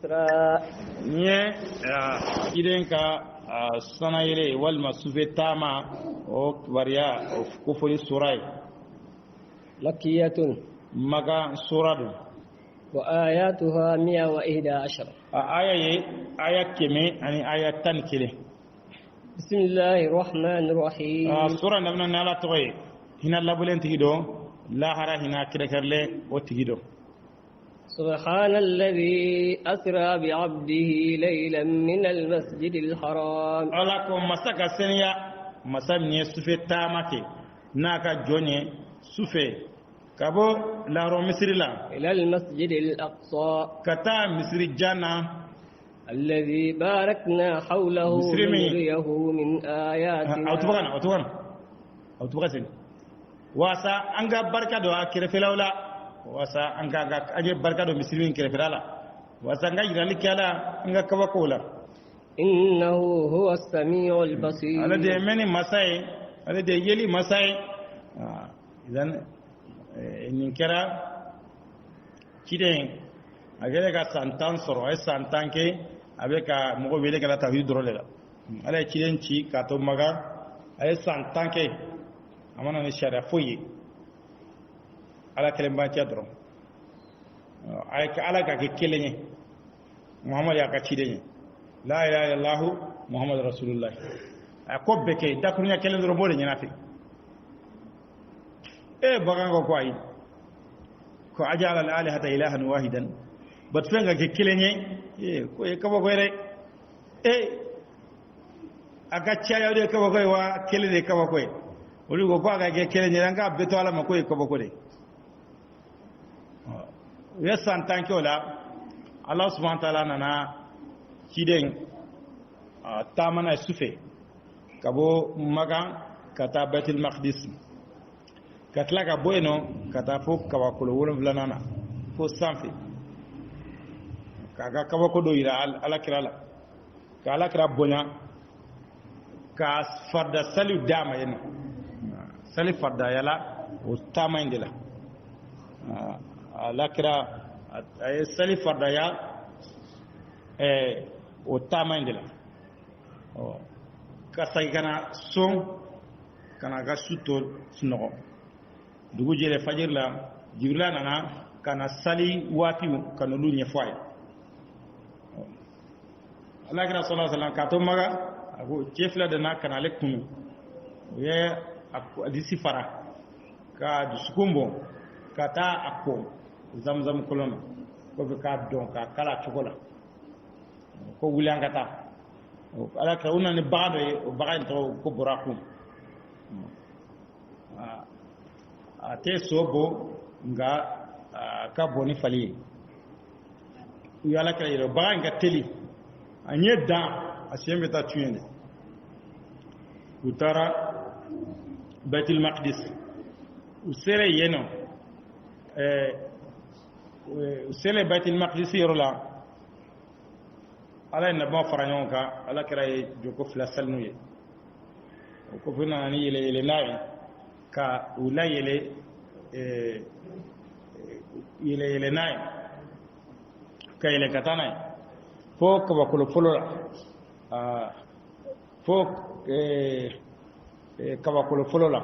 أسرى nye idan ka sana yele walma sufe tama o bariya o kufuri surai مكية maga suradu وآياتها 111 aya keme ani aya tan kile بسم الله الرحمن الرحيم sura namna nala toy hina labulen tigido la hara hina kirekerle o tigido سبحان الذي أسرى بعبده ليلا من المسجد الحرام ala ko masaka senya masamne sufe tamake naka jonye sufe kabo la ro misrila إلى المسجد الأقصى kata misri jana الذي باركنا حوله مسلمي. لنريه من آياتنا autobagasin wasa anga barka do akire felawla wasa anga aje barka do muslimin kire felala wasa anga yirali kala anga kawakola إنه هو السميع البصير ala de meni masai ala de yeli masai idan nin kera kiden agere ka santan soro ay santan ke abe ka mogo wele kala tawhid doro lela ala kiden ci ka to maga ay santan ke amana ni shara foyi ala kelen ba ci doro ay ka ala ka ke kelenye muhammad ya ka kiden la ilaha illallah muhammad rasulullah ay ko beke dakunya kelen doro bole nyana fi bagango ko ay ko ajala al alihata ilahan wahidan bat fenga ke kilenye ko e kabo ko re aga chaya de kabo ko wa kele de kabo ko olu go ko aga ke kilenye nga beto ala ma ko e kabo ko de yesan tanke ola allah subhanahu wa ta'ala nana kiden tamana sufe kabo maga kata baitul maqdis katla ka boyno kata fo kawakulo wolonfila nana fo sanfɛ kaga kabako do yira alakira la ka alakira bonya ka farda sali dama yeno sali farda yala o tama indila alakira ay sali farda ya o tama indila o ka sai kana son kana ga suto sunogo dugu jele fajir la jibrila nana kana sali waati kana lu nyefay Allah kira sallallahu alaihi wasallam ka to maga ako chefla de na kana le kunu ye adisi fara ka dusukumbo kata akko zamzam kolona ko be ka don ka kala chokola ko wulangata ala ka una ni baado o bagan to ko buraku ate sobo nga ka boni fali yala kala yero bagan ga teli anye da asembe ta tuyende utara baitul maqdis usere yeno usere baitul maqdis yorola ala na ba faranyon ala kira joko fla salnuye ko fina ni yele nayi ka ula yele nayi ka yele katana fo ka bakolo folola fo ka bakolo folola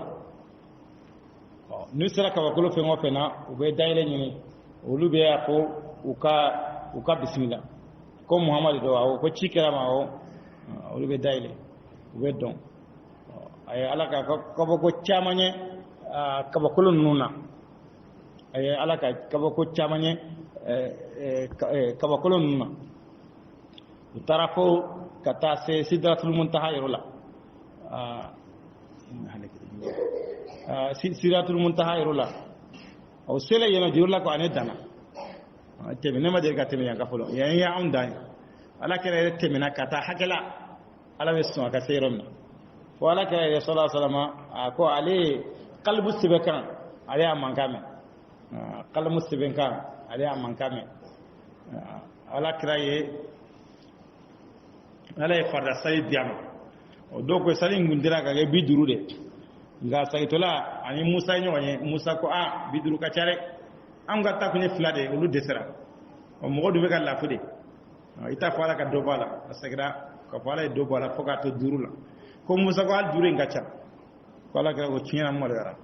ni sera ka bakolo fe ngo fena u be dayle nyini olu be ko uka bismillah ko muhammad do awo ko cikira ma o olu be dayle u be don ay alaka ka bako chamanye ka bakolo nuna ay alaka ka bako chamanye ka bakolo nuna utarafo kata se sidratul muntaha irola sidratul muntaha irola o sele yeno dirla ko ane dana teme nema de ka teme yanka folo ya unda ala kere teme na kata hakela ala wesu ka seyronna wala kere sallallahu alaihi wasallam ko ali qalbu sibekan ali amankame qalbu sibekan ali amankame ala kere ala e farda sai diama o do ko sali ngundira ka ge biduru de nga sai tola ani musa nyonye musa ko biduru ka chare am ga ta kunye flade olu desera o mo do be ka lafude ita fala ka do bala asagra ka fala do bala foka to durula ko musa ko al dure ngacha fala ka ko tiena mo dara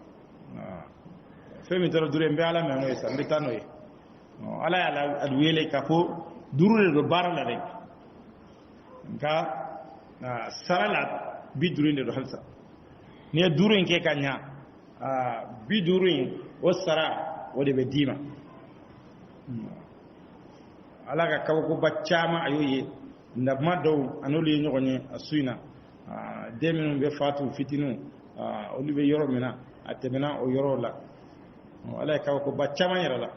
femi to dure mbe ala me no isa mbe tano yi ala ala adwele ka fo durule do barala rek nka sarala bi durinde do halsa ne durin ke kanya bi durin o sara wode be dima ala ka kaw ko baccama ayoye ndabma dow anoli nyogone asuina deminu be fatu fitinu oli be yoro mina atemena o yoro la ala ka ko baccama yarala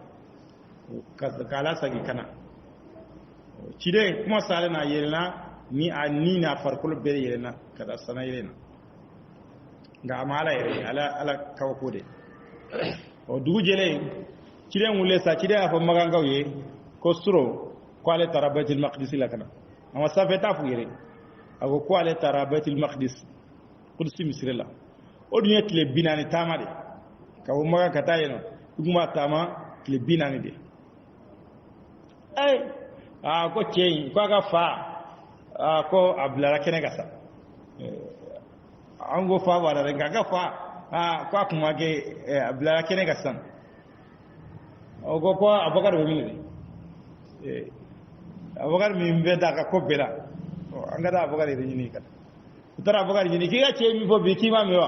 kala sagi kana cide kuma sale na yelna ni anina farkul be yelna kada sana yelna ga amala yele ala kaw ko de o dujele cide ngule sa cide afa magangaw ye ko suro ko ale tara baitul maqdis la kana ama safeta fu yere ago ko ale tara baitul maqdis qudsi misri la o dunya tile binani tamade ka o maga kata yeno duguma tama tile binani de ay ko cey ko ga fa ko ablara kene gasa ango fa wala renga ga fa ko kuma ge ablara kene gasa o go ko abakar be mini abakar mi mbeda ka ko bela angada abakar re ni kan utara abakar ni ki ga ce mi fo bi ki ma mi wa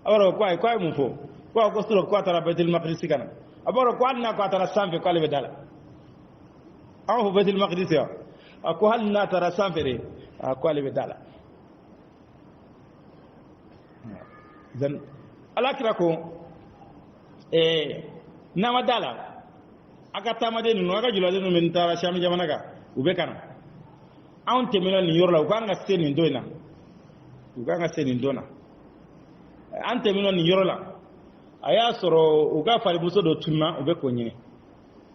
abaro ko ay mu fo ko suro ko tara baitul maqdis kana abaro ko anna ko tara sambe ko le dala aw baitul maqdis ya ko halna tara sambe re ko le dala dan alakira ko nama dala aka tamade no aga julade no min tara shami jamana ga ube kana on temela ni yorla ko anga seni doina uganga seni dona an temela ni yorla aya soro uga fali muso do tunna ube ko nyine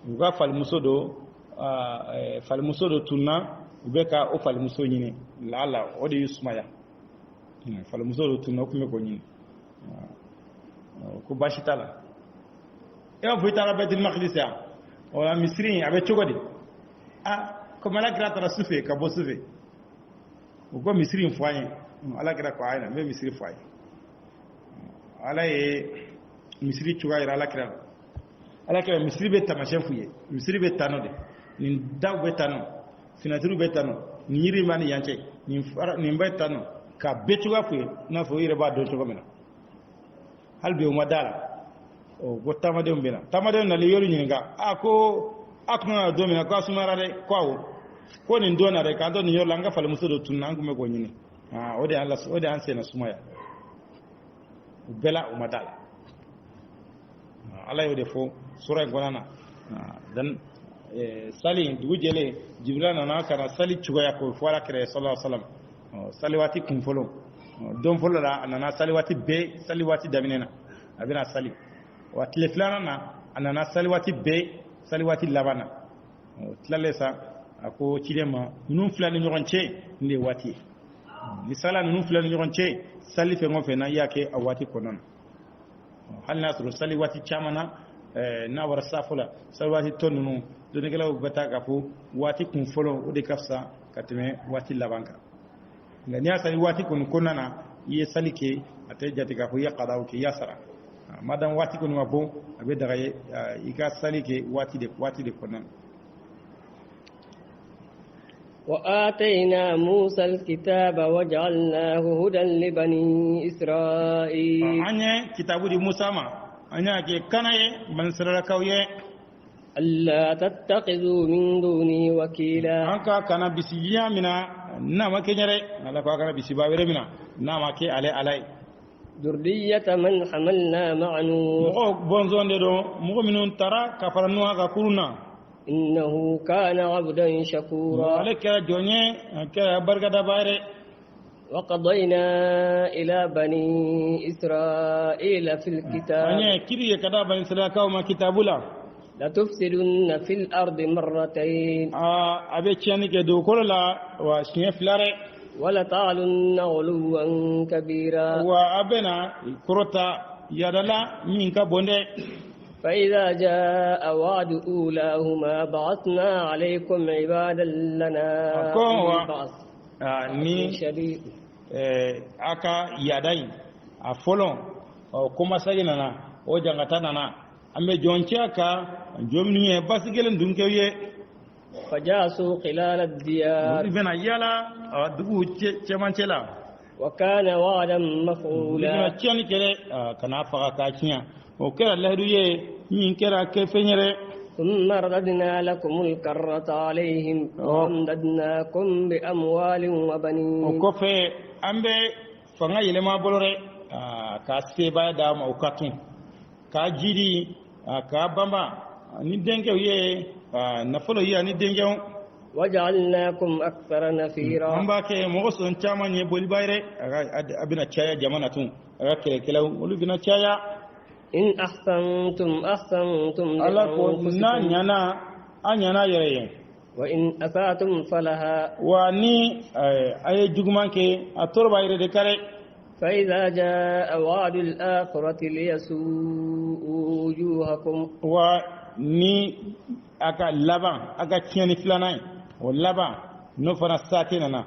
uga fali muso do tunna ube ka o fali muso nyine lala o de yusmaya fali muso do tunna ko me ko nyine ko bashitala e o fuitara betul maqdis ya wala misri abe chogodi ko mala grata la sufe ka bo sufe ko misri fwaye ala gra ko ayna me misri fwaye ala e misri chuga ira ala kra misri be tamashen fuye misri be tanode ni daw be tano sinaturu be tano ni yiri mani yanche ni mbay tano ka be chuga fuye na fo yire ba do chuga mena halbe o madala o go tamade mbena tamade na le yori nyinga ako akuna do mena ko asumara de ko ni ndona de ka do ni yorla nga fale musodo tunna ngume go nyini ode Allah ode anse na sumaya bela o madala ala yode fo sura gonana dan sali dugujele jibril na kana sali chugoya ko fara kire sallallahu alaihi wasallam saliwati kun folo don folo la anana saliwati be saliwati daminena abina sali wati leflana na anana saliwati be saliwati labana tlalesa ako chilema nunu flani nyoronche ndi wati ni sala nunu flani nyoronche sali fe ngofe na yake awati konon hal nasru saliwati chamana na wara safula saliwati tonunu donegela bata kafu wati kun folo ode kafsa katime wati labanka ngania saliwati kun konana ye salike ate jatika fu ya qadaw ki yasara madam wati kun wabo abe daga ika salike wati de konan وآتينا موسى الكتاب وجعلناه هدى لبني إسرائيل أني كتاب دي موسى ما أني كي كناي من سركويه ألا تتخذوا من دوني وكيلا أنك كنا بسيا منا نما كنيرة على كنا بسيباوير منا نما كي علي ذرية من حملنا مع نوح بونزون دو مؤمنون ترى كفرنوا كفرنا إنه كان عبدا شكورا عليك جوني كبركة باري وقضينا إلى بني إسرائيل في الكتاب أني كذي كذا بني إسرائيل كوما كتابولا لتفسدن في الأرض مرتين أبي تشاني كدو كولا وشنيف لاري ولا تعلن علوا كبيرا وأبنا كروتا يدلا منك بونده فإذا جاء وعد أولاهما بعثنا عليكم عبادا لنا أولي بأس شديد aka yadai a folon kuma sai nana o jangata nana ambe jonci aka jomni e basigelen dunkewe فجاسوا خلال الديار بنا يلا دغو چمانچلا وكان وعدا مفعولا بنا چني كره كنا فقا كاچيا وكره الله دويه مين كره كفنيره ثم رددنا لكم الكرة عليهم وأمددناكم بأموال وبنين وكفي أمبي فنا يلما بولره كاسيبا دام أو كاتون كاجيري كابامبا ندينكو يه نفلو يه ندينكو وجعلناكم أكثر نفيرا أمبا كي مغسون تامان يبولي بايره أبنا تشايا جمانتون أكيد كلاو ولو بنا تشايا إن أحسنتم لأنفسكم يرين وإن أسأتم فلها واني أي جغمان كي أطربا يردكاري فإذا جاء وعد الآخرة ليسوء وجوهكم واني أكا لبان أكا تياني فلاناي واللبان نفنا ساتيننا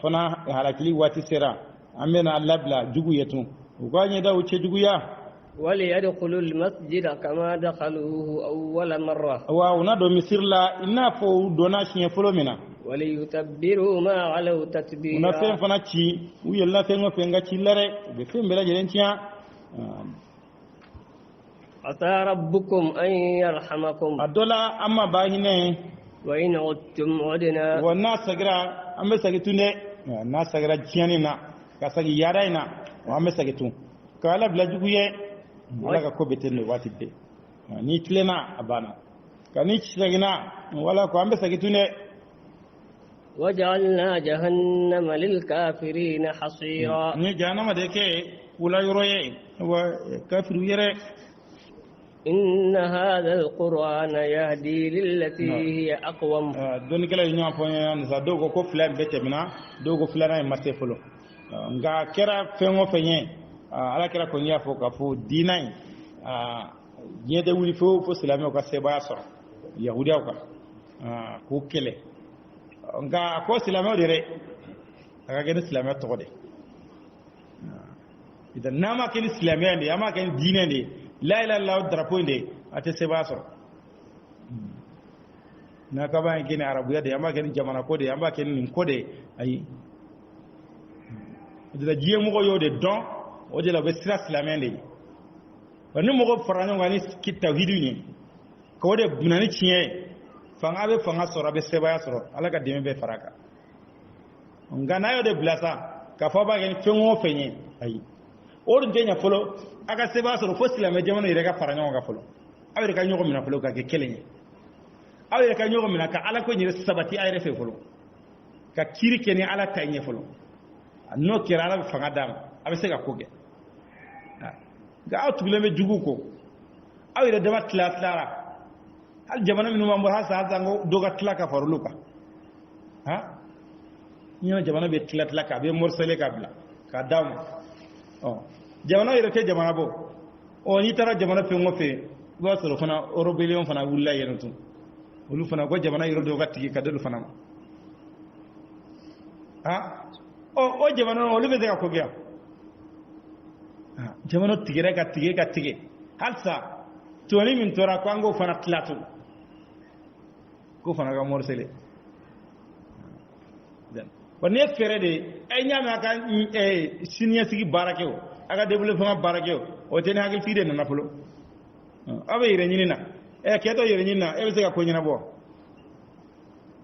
فنا هلاكلي واتي سيرا أمنا اللبلا جغو يتون وقال يداو تشي جغو يا وليدخلوا المسجد كما دخلوه أول مرة ونادو مصير لا إنا فو دوناشين فلومنا وليتبروا ما علوا تتبيرا ونفهم فناتشي ويلا فين وفين غاتشيلره بفهم بلا جلنتيا عسى ربكم أن يرحمكم الدولا أما باهنه وإن عدتم عدنا والناس سغرا أما سغتونه الناس سغرا جيانينا كاسغي ياراينا وأما سغتون كالا بلا جويه wala ka ko betenne wati de ni tlena abana kani tsagina wala ko ambe sagitune وجعلنا جهنم للكافرين حصيرا ni jahannama de ke wala yoroye wa kafiru yere إن هذا القرآن يهدي للتي هي أقوم دون كلا ينيا فون za dogo ko flan betemina dogo flana mate folo nga kera fengo fenye ala kira ko nya fo ka fo dinay yede wuli fo silame ko seba so yahudiya ko ko kele nga ko silame dire aga gene silame to de idan nama ken silame ande ama ken dine de la ilaha illallah drapo de ate seba so na ka ba ken arabuya de ama ken jamana ko de ama ken nin ko de ayi idan jiye mo ko yo de don o de la be sira silamende wani mo ko farano ngani ki tawhidu ni ko de bunani tiye fanga be fanga soro be seba soro ala ka deme be faraka ngana yo de blasa ka fa ba gen fengo fenye ayi o dun tenya folo aka seba soro fo silame jamano ire ka farano ga folo awre ka nyogo mina folo ka ke kelenye awre ka nyogo mina ka ala ko nyire sabati ayre fe folo ka kiri keni ala tanye folo no kira ala fanga dam abe se ka koge ga atule me jugu ko awire dama tlatlara hal jamana minu mambo hasa zango doga tlaka faruluka ha nyo jamana be tlatlaka be morsele kabla ka dam jamana ire te jamana bo o ni tara jamana fe ngofe go soro fana orobelion fana wulla yenatu ulu fana go jamana ire doga tigi kadelu fana ha o jamana o lebe ka koge jamano tigere ka tige halsa toni min tora kwango fana tlatu ko fana ga morsele den wone fere de ay nyama ka sinya sigi barakeo aga debule fama barakeo o tene hagil fide na nafulo abe yire nyina keto yire nyina e be se ka ko nyina bo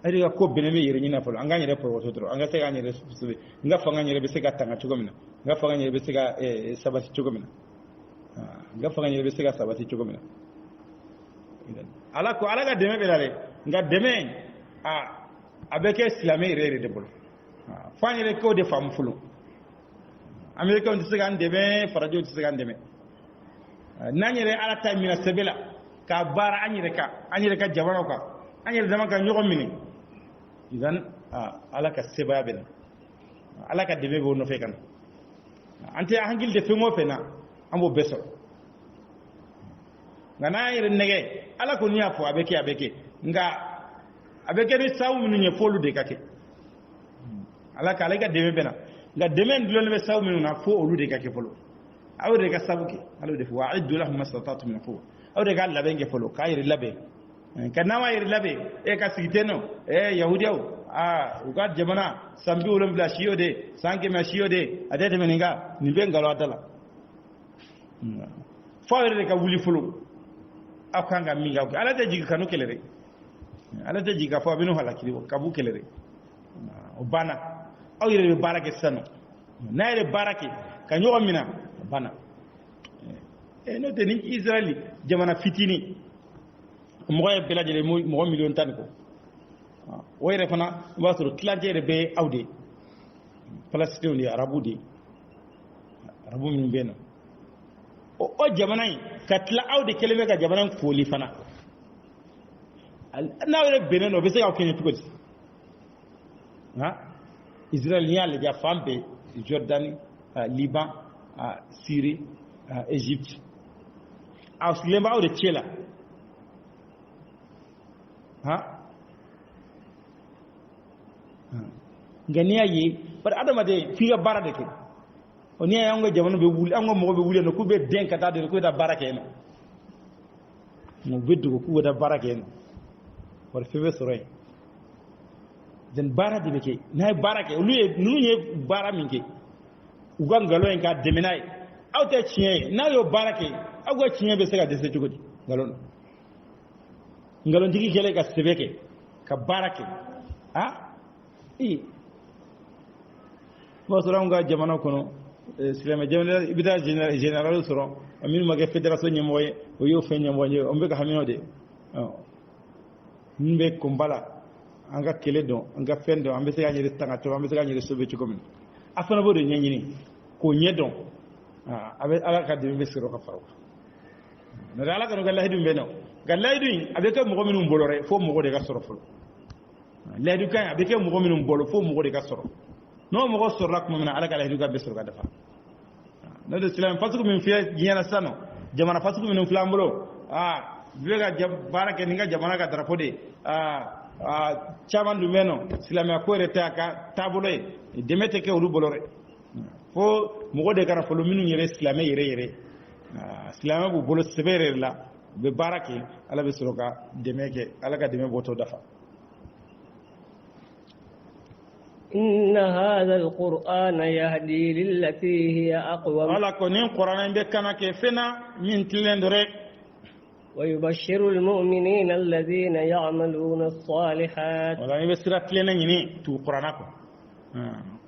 ari ga ko beneme yire nyina fulo anga nyere po wotoro anga se ga nyere sube nga fanga nyere be se ka tanga chugomina nga fanga nyere be se ga sabati chugomina nga fanga nyere be se ga sabati chugomina ala ko ala ga deme be dale nga deme abeke islamé rere de bolo fanyere ko de fam fulo amerika on tisiga ndeme farajo tisiga ndeme nanyere ala tay mina sebela ka bara anyere ka jabano ka anyere dama ka nyogo mini idan ala ka seba bela ala ka deme bo no fe kan ante hangil de fengo fena ambo beso ngana yir nege ala ko niya fo abeke nga abeke ni sawu minu nye folu de kake ala ka ale ka deme bena nga deme ndulon be sawu minu na fo olu de kake folo awde ka sabuke ala de fo wa'iddu lahum mastata'tum min quwwa awde ka labe nge folo ka yir labe kanama yir labe e ka sigiteno yahudiyaw uga jamana sambi wolom bla shiyo de sanke ma shiyo de adete meninga ni be ngalo atala fawre ka wuli folo akanga minga ala de jigi kanu kelere ala de jiga fo binu halakiri kabu kelere o bana aw yire barake sano na yire barake ka nyogo mina bana no te ni israeli jamana fitini mo ye bela jele mo million tan ko o yire fana wasoro klajere be awde palestine ni arabu min beno o jamana yi katla awde kelebe ka jamana foli fana na wele beneno be se ka kenye tukoti israélien le ja fambe Jordanie Liban Syrie Égypte auslemba awde chela ngania yi par adama de figa barade ke oni yango jamanu be wuli ango mo be wuli no ku be den kata de ko da barake no mo beddu ko da barake no war febe soroy den bara de beke nay barake oluye nunye bara minke uga ngalo en ka deminay awte chien na yo barake agwa chien be sega de se jogodi ngalon digi gele ka sebeke ka barake mo soro nga jamana kono silama jamana ibida general soro amin mage fédération nyemoye o yo fe nyemoye o be ka hamino de nimbe kumbala anga kele don anga fendo ambe se ganyere tanga to ambe se ganyere sobe ci commune afana bodo nyanyini ko nyedon abe ala ka de be siro ka faru na ala ka no galla hidu beno galla hidu abe ka mo minum bolore fo mo de ka soro fo la du kan abe ka mo minum bolo fo mo de ka soro no mo go soro lak mo mina ala ka hidu ga be siro ka dafa no de islam fatu min fiya jiyana sano jamana fatu min flambolo vega barake ninga jamana ka drapo de chaman du meno silama ko rete aka tabulo e demete ke olu bolore fo mo de kana folo minu yere islamé yere islamé bu bolo sebere la be barake ala be soroka demeke ala ka deme boto dafa إن هذا القرآن يهدي للتي هي أقوم على كونين قرآن بكنا كيفنا من تلندرك ويبشر المؤمنين الذين يعملون الصالحات ولا يبشرك لنا يني تو قرآنك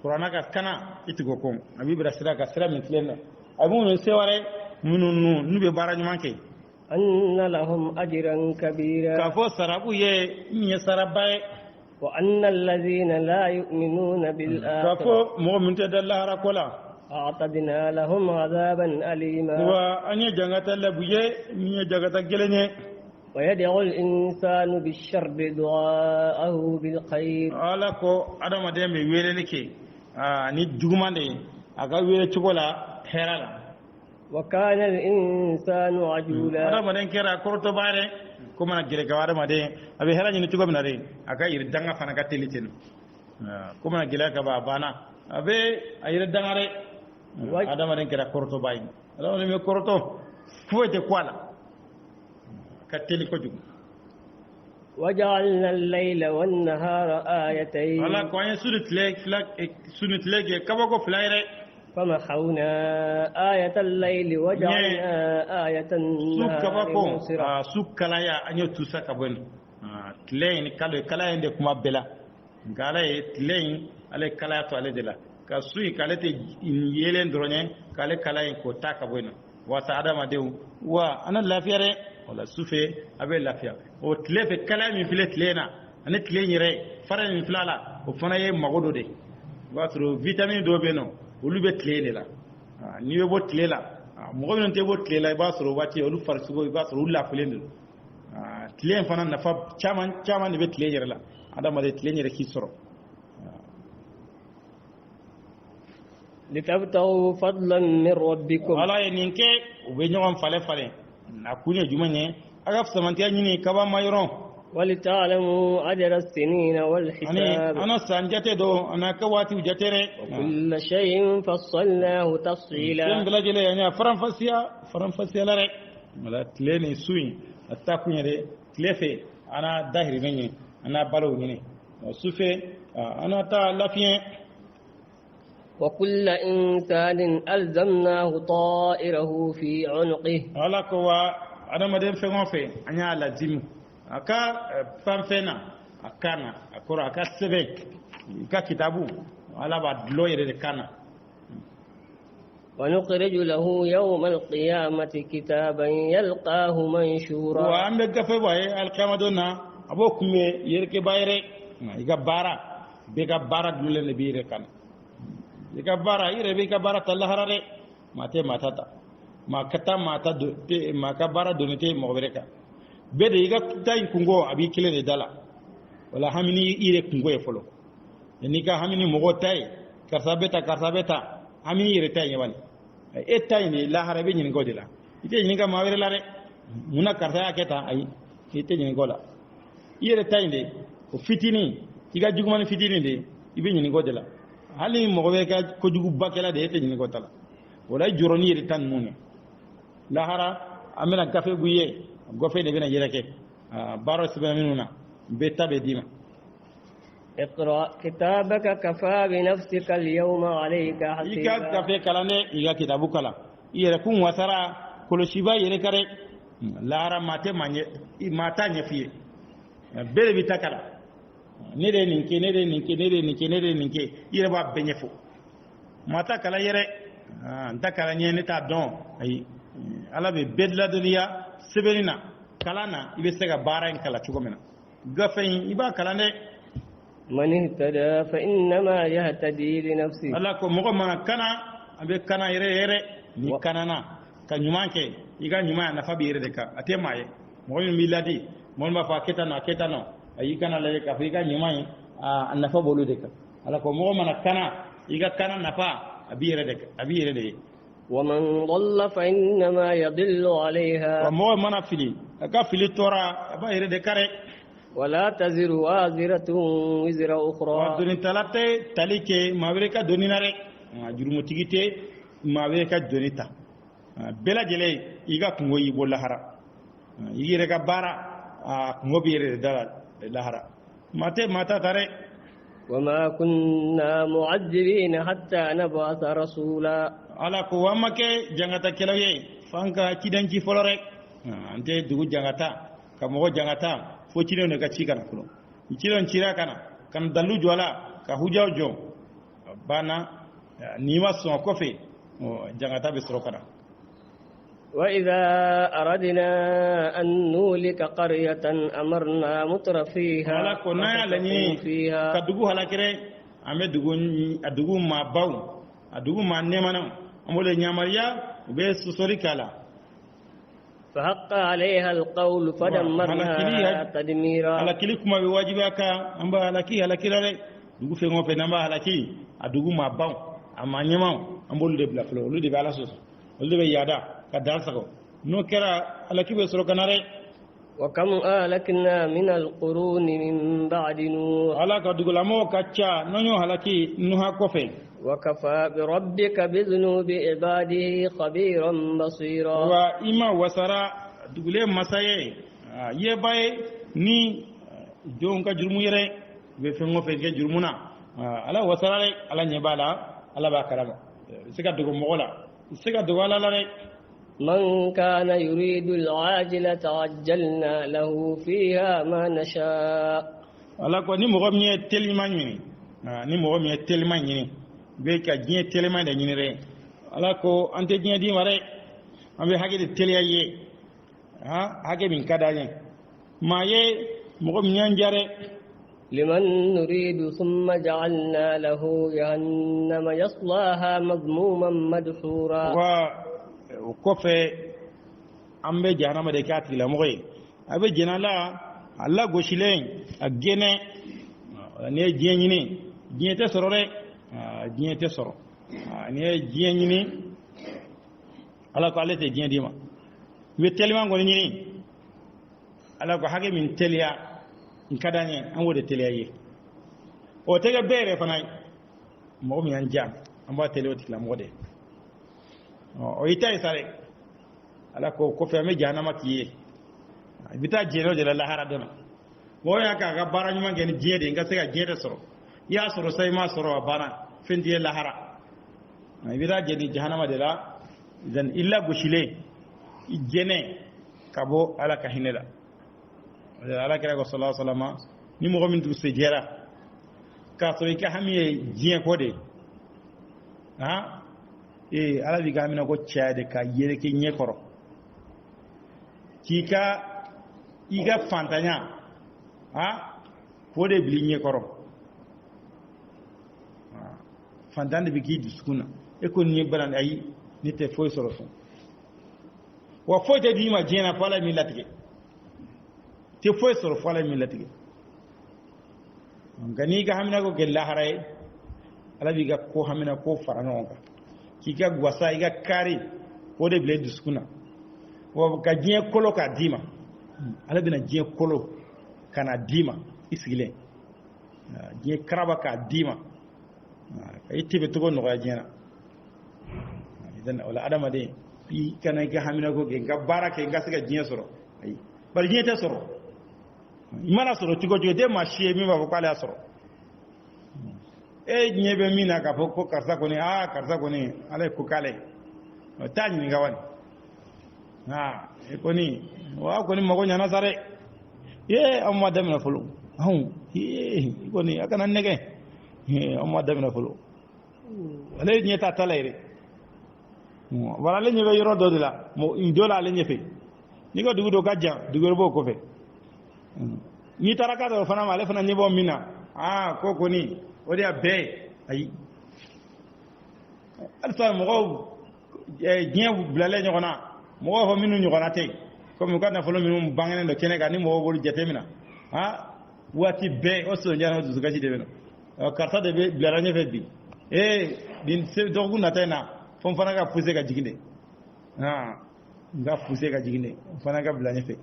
قرآنك كنا يتقوكم أبي برسلك سلام من تلنا أبو نسواره منو نبي بارج مانكي أن لهم أجرا كبيرا كفو سرابو يه سرابي وأن الذين لا يؤمنون بالآخرة كفو مؤمن تدلها ركولا أعتدنا لهم عذابا أليما وأن يجعت اللبوية من يجعت الجلنة ويدعو الإنسان بالشر دعاءه بالخير على كو أدم أدم يويلك ني جومان دي أكا ويل تقولا هرالا وكان الإنسان عجولا أدم أدم كرا كورتو باري كما نجري كوارا مدين أبي هرا نتوقع مناري أكا يردعنا فانا كتلتين كما نجري كبا بانا أبي يردعنا ري Adam ada kira korto bayi. Kalau ni korto, fuete kuala. Kateli kojuk. وجعلنا الليل والنهار آيتين. Allah kau yang sunit lagi, kamu flyre. فمحونا آية الليل وجعلنا آية النهار مبصرة. Suk kalaya anyo tusa kabuen. Tlein kalau kalaya inde kuma bela. Kalaya tlein ale kalaya tu ale dela. Ka sui kalete yelen dronye kale kala ko taka bueno wata adama dew wa ana lafiyare wala sufe abe lafiya o tlefe kala mi filet lena ana tlenyire fara mi flala o fana ye magodo de watro vitamine do beno olu be tlene la ni be bo tlela mo non te bo tlela ba soro wati olu farsugo ba soro la fulende tlen fana nafa chaman be tlenyire la adama de tlenyire ki soro لتبتغوا فضلا من ربكم ولا ينكي وبينهم فله akunya jumanye aga samantiya nyini kaba mayron ولتعلموا عدد السنين والحساب أنا سانجته دو أنا كواتي وجتره وكل شيء فصلناه تفصيلا سين بلا جل يعني فرنفسيا لا رك ولا تلين سوين أتاكون يده تلفه أنا داهر مني أنا بالو مني سوفه أنا تا لافين وكل إنسان ألزمناه طائره في عنقه على كوا أنا مدام فيهم في أنا لازم aka fanfena akana akora aka sebe ka kitabu ala ba loyere de kana ونخرج له يوم القيامة كتابا يلقاه منشورا وأنا كفى باي القيامة دونا أبوكم يركب بايرة إيجا بارا بيجا بارا دولة نبيرة كان إيجا بارا يرى بيجا بارا تلا هرارة ما تي ما تاتا ما كتا ما تا ما كبارا دونتي مغبركا بده إيجا تاين كونغو أبي كله ندالا ولا همني يرى كونغو يفلو نيكا همني مغو تاي كرسابتا همني يرى تاي يواني تاي ني لا هربي نينغو دلا إتى نينغا ما وير لارة muna karta ya keta ai ite nyini gola yere tayinde o fitini iga jugumani fitini de ibe nyini godela hali mo be ka ko jugu bakela de ite nyini gotala wala joroni yere tan mune lahara amena gafe guye gofe de bena yere ke baro sebe minuna beta be dima اقرأ كتابك كفى بنفسك اليوم عليك حسيبا iga gafe kalane iga kitabu kala yere kun wasara kolo shiba yere kare lara mate manye mata nyefiye bele bitakala nede ninke yere ba benyefo mata kala yere ntakala nyene ta don ay ala be bedla duniya sebelina kalana ibe sega bara en kala chugomena gafen iba kala ne من اهتدى فإنما يهتدي لنفسه ala ko mogo mana kana abe kana yere ni kanana ka nyumanke iga nyuma na fabi yere de ka atemaye mo mi ladi mo ma fa ketano ayi kana le ka figa nyuma na fa bolu de ka ala ko mo mana kana iga kana na fa abi yere de ومن ضل فإنما يضل عليها mo mana fili ka fili tora aba yere de kare ولا تزر وازرة وزر أخرى doni talate talike mawere ka doni nare jurumo tigite mawere ka doni ta bela jele iga kungo yi bolla hara yire ka bara kungo bi yire da lahara mata tare وما كنا معذبين حتى نبعث رسولا ala ko wamake jangata kelaye fanka kidanki folore ante dugu jangata ka mogo jangata fo cino ne ka cikana kuno cino cira kana kan dalu jola ka hujaw jo bana nima so kofe jangata be soro kana وإذا أردنا أن نولك قرية أمرنا متر فيها ala ko na lani ka dugu halakire ame dugu ma baw adugu ma nemana amole nyamariya be susori kala فحق عليها القول فدمرناها تدميرا halakili kuma be wajiba ka amba halakirare dugu fe ngofe namba halaki adugu ma baw amma nyama ambol de bla flo lu de bala sos lu de yada ka dal sako no kera halaki be soro kanare وكم أهلكنا من القرون من بعد نوح ala ka dugu lamo kacha nonyo halaki nuha kofe وكفى بربك بذنوب عباده خبيرا بصيرا wa ima wasara dugule masaye ye bay ni jonka jurmu yere be fengo fenge jurmuna ala wasara le ala nyebala ala ba karama sika dugo mogola sika dugo ala la من كان يريد العاجلة عجلنا له فيها ما نشاء ala ko ni mogo mi telima nyini ni mogo mi telima nyini be ka jie telima da nyini re ala ko ante jie di mare ambe hage de telia ye hage min kada ye ma ye mogo mi nyanjare لمن نريد ثم جعلنا له جهنم يصلاها مذموما مدحورا wa kofe ambe jahanama de kati la moy abe jenala alla goshilen agene ne jenyini jete sorore jete soro ne jenyini ala ko alete jendima be telima ngoni ni ala ko hage min telia nkadanye an wode telia yi o tege bere fanay mo mi an jam an ba telio tikla mode o itay sare ala ko fe me janama kiye bita jeno de la hara dona mo ya ka ga baranya man gen jede nga sega jede soro ya soro sai ma soro bana fendi la hara bita jedi jahannama de la dan illa gushile jene kabo ala ka hinela ala kira ko sallallahu alaihi wasallam ni mo min tu se jera ka so ka hamiye jien ko de ha ala bi gamina ko chaade ka yere ke nyekoro kika iga fantanya ha ko de bli nyekoro fantande bi ki diskuna e ko ni balan ay ni te foy soro fon wa foy te di ma jena pala mi latike te foy soro fala mi latike ngani ga hamina ko gella haray ala bi ga ko hamina ko faranonga kika gwasa iga kari ko de ble diskuna wa ka jien kolo ka dima ala bina jien kolo kana dima isigile jien karaba ka dima itibe to no ga jena idan wala adama de bi kana ga hamina ko ge ga baraka ga siga jien soro ay bar jien te soro imana soro tigo de ma shie mi ba ko ala soro nyebe mina ka ko karsa ko ni karsa ko ni ale ko kale tani ni gawani ko ni wa ko ni mago nyana sare amma dem na fulu ko ni aka nan nege amma dem na fulu wala ni ta talaire wala le nyebe yoro do dila mo indola le nyefe ni ko dugu do gadja dugu bo ko fe ni taraka do fana male fana nyebo mina ko ni o de be ay alfa mo jien blale nyona mo ho minu nyona te comme ko na folo minu bangene do kenega ni mo bolu jete mina wati be o so nyana do gaji de no karta de be blala nyefe bi din se do guna tena fon fana ga pousser ga jiginde nga pousser ga jiginde fana ga blala nyefe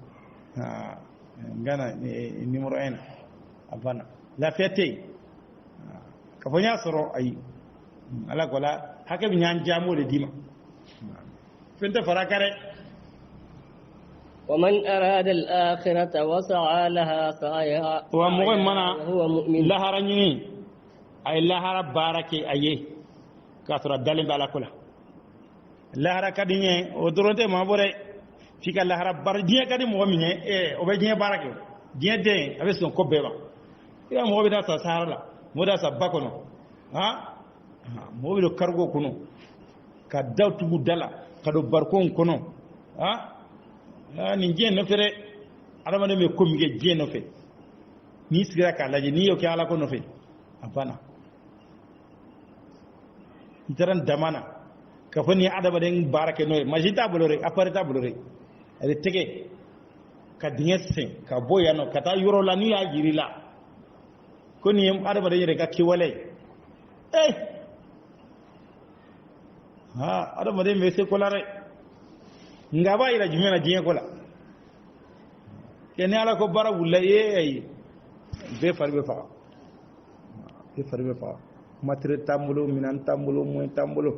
ngana numéro 1 abana la fête kafonya soro ay ala gola hake bi nyan jamo de dima fente farakare ومن أراد الآخرة وسعى لها سعيها ومغن منا وهو مؤمن لهرا ني أي لهرا باركي أيه كثر الدلم على كله لهرا كدينه ودرونته ما بره فيك لهرا بارجيه كدي مؤمن وبجيه باركي جيه دين أبي سون كوبيبا يا مؤمن ده سهرلا moda sabba kono mo wido kargo kono ka dawtugu dala kado barkon kono ni je no fere adama de me komige je no fe ni sigira ka laje ni yo ke ala ko no fe abana itaran damana ka fani adama de barake no majita bolore aparita bolore ade tege ka dingesse ka boyano kata yoro la ni ya jirila koni yam adama de yere ka kiwale adama de me se kolare ngaba ila jumena jiye kola kene ala ko bara wulla be farbe fa matre tambulo minan tambulo moy tambulo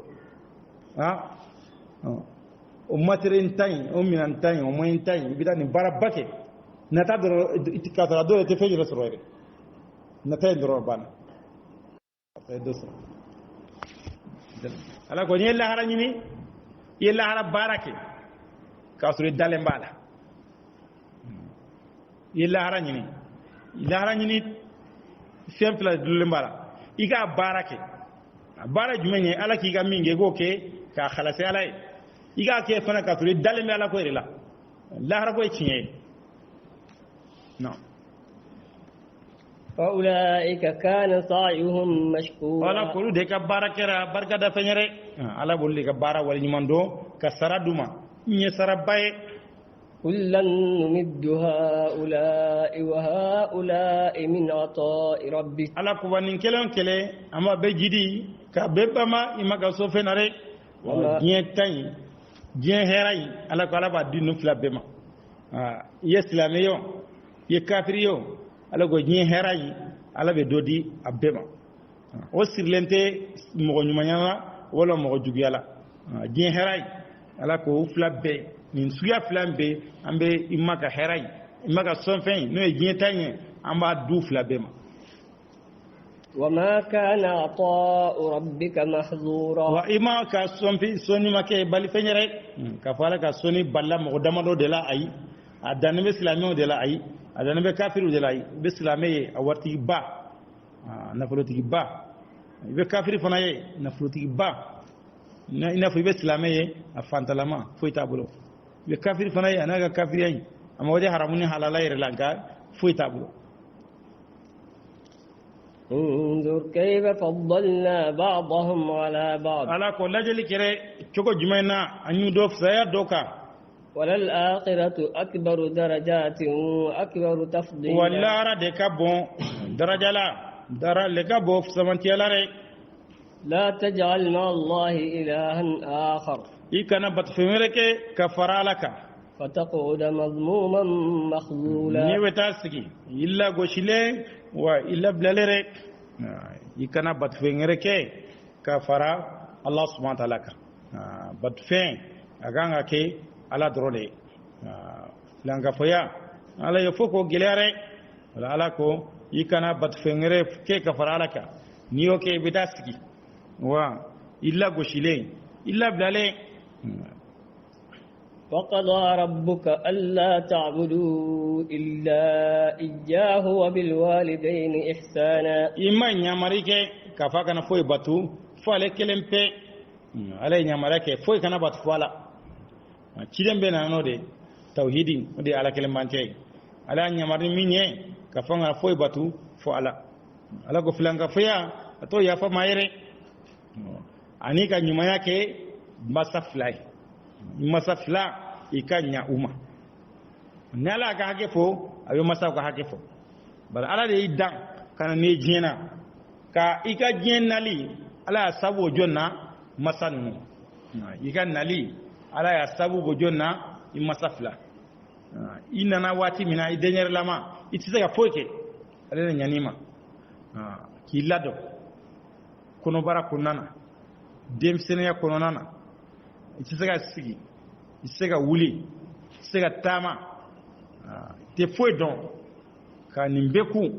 o matre ntain o minan ntain o moy ntain bidani bara bake nata do itikata do te feji resroere nata ndoro bana ay doso ala ko nyella harani ni yella hara barake kasuri dale mbala yella harani ni simple dule mbala iga barake bara jumenye ala ki ga minge go ke ka khalase ala iga ke fana kasuri dale mbala ko irila la hara ko cinye no فأولئك كان سعيهم مشكورا ولا كل ديك باركرا بركة دفنيرة على بقول لك بارا ولي مندو كسرة دوما نيسرة باي كلا نمد هؤلاء وهؤلاء من عطاء ربك على كوانين كلام كله أما بجدي كبيبما إما كسوفين عليه diɲɛ hɛrɛ in ala ko ala b'a di ninnu fila bɛɛ ma i ye silamɛ ye o i ye kafiri ye o ala ko diɲɛ hɛrɛ in ala bɛ dɔ di a bɛɛ ma o sirilen tɛ mɔgɔ ɲumanya la wala mɔgɔ juguya la diɲɛ hɛrɛ in ala ko fila bɛɛ nin suguya fila bɛɛ an bɛ i ma ka hɛrɛ in i ma ka sɔnfɛn n'o ye diɲɛ ta ye an b'a du fila bɛɛ ma. وما كان عطاء ربك محظورا وإما كسوني سوني ما كي بالي فنيرة كفالا كسوني بالا مقدمة دو دلا أي أداني بسلامي دلا أي أداني بكافر دلا أي بسلامي أورتي با نفلوتي با بكافر فناي نفلوتي با نفلو بسلامي أفانتلاما فويتا بلو بكافر فناي أنا كافر أي أما وجه حراموني حلالا يرلانكا فويتا بلو. انظر كيف فضلنا بعضهم على بعض على كل جل كره شوكو جمعنا أنيو دوف سيا دوكا وللآخرة أكبر درجات وأكبر تفضيلا ولا را دكا بون درجة لا درا لكا بوف سمنتي لا لا تجعل مع الله إلها آخر إكنا بتفهمك كفر لك فتقعد مذموما مخذولا نيوتاسكي إلا غوشيله وإلا بلالره يكنا بتفهمك كفر الله سبحانه وتعالى بتفهم أغانغا كي على درولي لانغا فيا على يفوكو جلاره ولا على كو يكنا بتفهمك كي كفر لك نيوكي بتاسكي وا إلا غوشيله إلا بلاله وقضى ربك ألا تعبدوا إلا إياه وبالوالدين إحسانا إما نيامريك كفا كان فوي باتو فالي كلمبي علي نيامريك فوي كان بات فوالا تشيدن بينا نو دي توحيدين ودي على كلمانتي على نيامري ميني كفا كان فوي باتو فوالا على كو فلانكا فيا تو يافا مايري ani ka ɲumanya kɛ masa fila ye masa fila i ka ɲa u ma ni ala ka hakɛ fɔ a bɛ masaw ka hakɛ fɔ bari ala de y'i dan ka na n'i diɲɛ na ka i ka diɲɛ nali ala y'a sabu o jɔn na masa ninnu i ka nali ala y'a sabu o jɔn na i masa fila i nana waati min na i denyɛrɛlama i tɛ se ka foyi kɛ ale de ɲan'i ma k'i ladon kɔnɔbara kɔnɔna na denmisɛnninya kɔnɔna na i tɛ se ka sigi i tɛ se ka wuli i tɛ se ka taama i tɛ foyi dɔn ka nin bɛɛ kun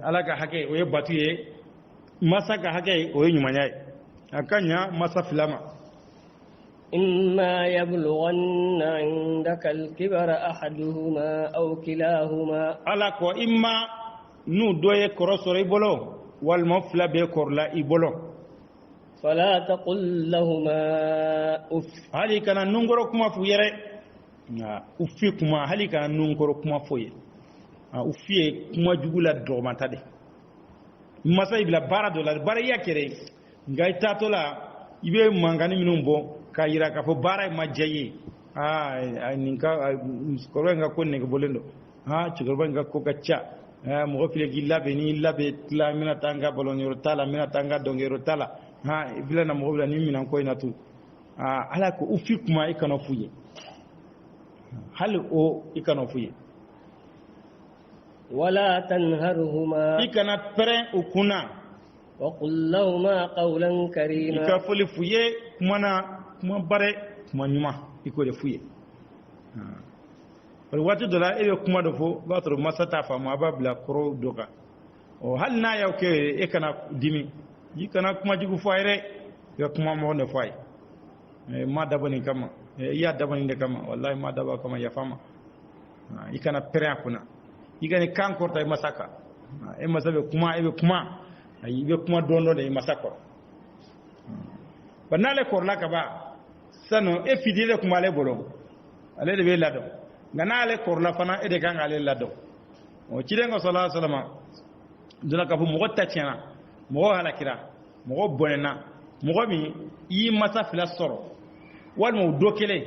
ala ka hakɛ o ye batu ye masa ka hakɛ o ye ɲumanya ye a ka ɲa masa fila ma. إما يبلغن عندك الكبر أحدهما أو كلاهما ala ko imma n'u dɔ ye kɔrɔ sɔrɔ i bolo walima fila bɛ kɔrɔla i bolo فلا تقل لهما أف hali kana nunkɔrɔ kuma f'u ye dɛ ufi kuma hali kana nunkɔrɔ kuma f'u ye ufi ye kuma jugu la dɔgɔmata de masa i bila baara dɔ la baara i y'a kɛrɛ nka i taatɔ la i bɛ mankani minnu bɔ k'a jira k'a fɔ baara in ma diya i ye nin ka musokɔrɔba in ka ko negebɔlen don cɛkɔrɔba in ka ko ka ca mɔgɔ filɛ k'i labɛn n'i labɛn tila n bɛna taa n ka ballon t'a la n bɛna taa n ka dɔnkɛyɔrɔ t'a la i filɛ na mɔgɔ bila nin minɛn ko in na tun ala ko ufi kuma i kana f'u ye hali o i kana f'u ye ولا تنهرهما i kana pɛrɛn u kunna وقل لهما قولا i كريما ka fɔli f'u ye kuma na kuma bare kuma ɲuman i k'o de f'u ye bari waati dɔ la e bɛ kuma dɔ fɔ o b'a sɔrɔ masa t'a faamu a b'a bila kɔrɔ dɔ kan hali n'a y'aw kɛ e kana dimi i kana kuma jugu fɔ a ye dɛ i ka kuma mɔgɔ de fɔ a ye ma dabɔ nin kama i y'a dabɔ nin de kama walahi ma dabɔ a kama yafa ma i kana pɛrɛn a kunna i ka nin kan kɔrɔta i masa kan e masa bɛ kuma e bɛ kuma ayi i bɛ kuma dɔɔnin dɔɔnin de i masa kɔrɔ bari n'ale kɔrɔla ka ban sanu e fitinin de tun b'ale bolo ale de b'e ladon nka n'ale kɔrɔla fana e de kan k'ale ladon ciden ka sɔrɔla salama donna k'a fɔ mɔgɔ ta tiɲɛna mɔgɔ halakira mɔgɔ bɔnɛna mɔgɔ min i y'i masa fila sɔrɔ walima o don kelen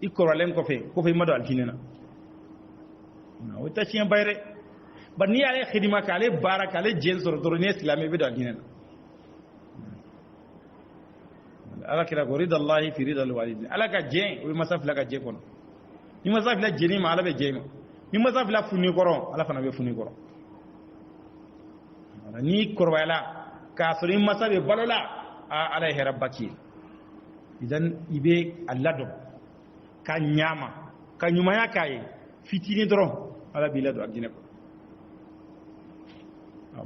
i kɔrɔlen kɔfɛ i ma don alijinɛ na o tɛ tiɲɛ ba ye dɛ bari n'i y'ale xidima k'ale baara k'ale jɛn sɔrɔ dɔrɔn n'i ye silamɛ i bɛ don alijinɛ na ala kira ko ridallahi fi ridal walidin ala ka jeng o masa fila ka je kono ni masa fila jeni ma ala be jema ni masa fila funi koro ala fana be funi koro ni korwala ka sori masa be balola ala hera baki idan ibe allado ka nyama ka nyumaya kai fitini doro ala bilado adine ko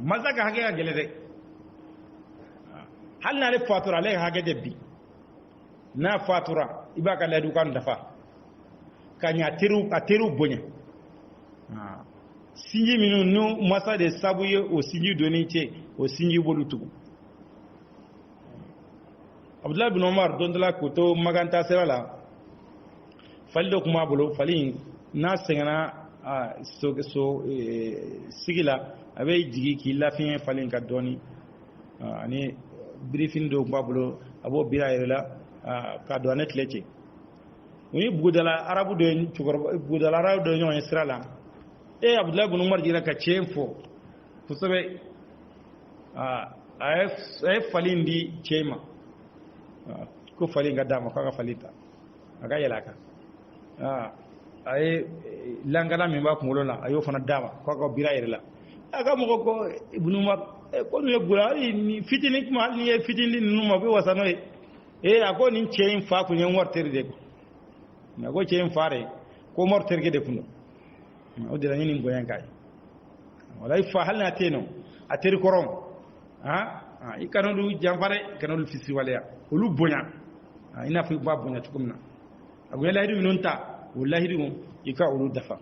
masa ka hage ga gele de hal na le fatura le hage de bi na fatura ibaka la du kan dafa kanya teru bonya sinji minu nu masa de sabuye o sinji doni ce o sinji bolutu Abdullah ibn Umar don dala ko to maganta serala faldo kuma bolo falin na sengana sigila abe jigi ki lafin falin ka doni ani briefing do kuma bolo abo bira yela ka do anet lece ni budala arabu do chugor budala arabu do nyon israla Abdullah ibn Umar jira ka chemfo kusabe ay falindi chema ko falinga dama ka falita aga yelaka ay langala mi ba ko la ayo fana dama ko bira yela aga mo ko ibn Umar ko no gura ni fitini kuma ni fitini nu ma be wasano ako ni chein fa ko nyen wartere de ko na go chein fare ko mortere de kuno o de ni ngoyan kai wala ifa halna teno ateri korom ikano du jamfare kano lu fisi wala olu bonya ina fi ba bonya tukumna agu yala hidu nonta wallahi hidu ika olu dafa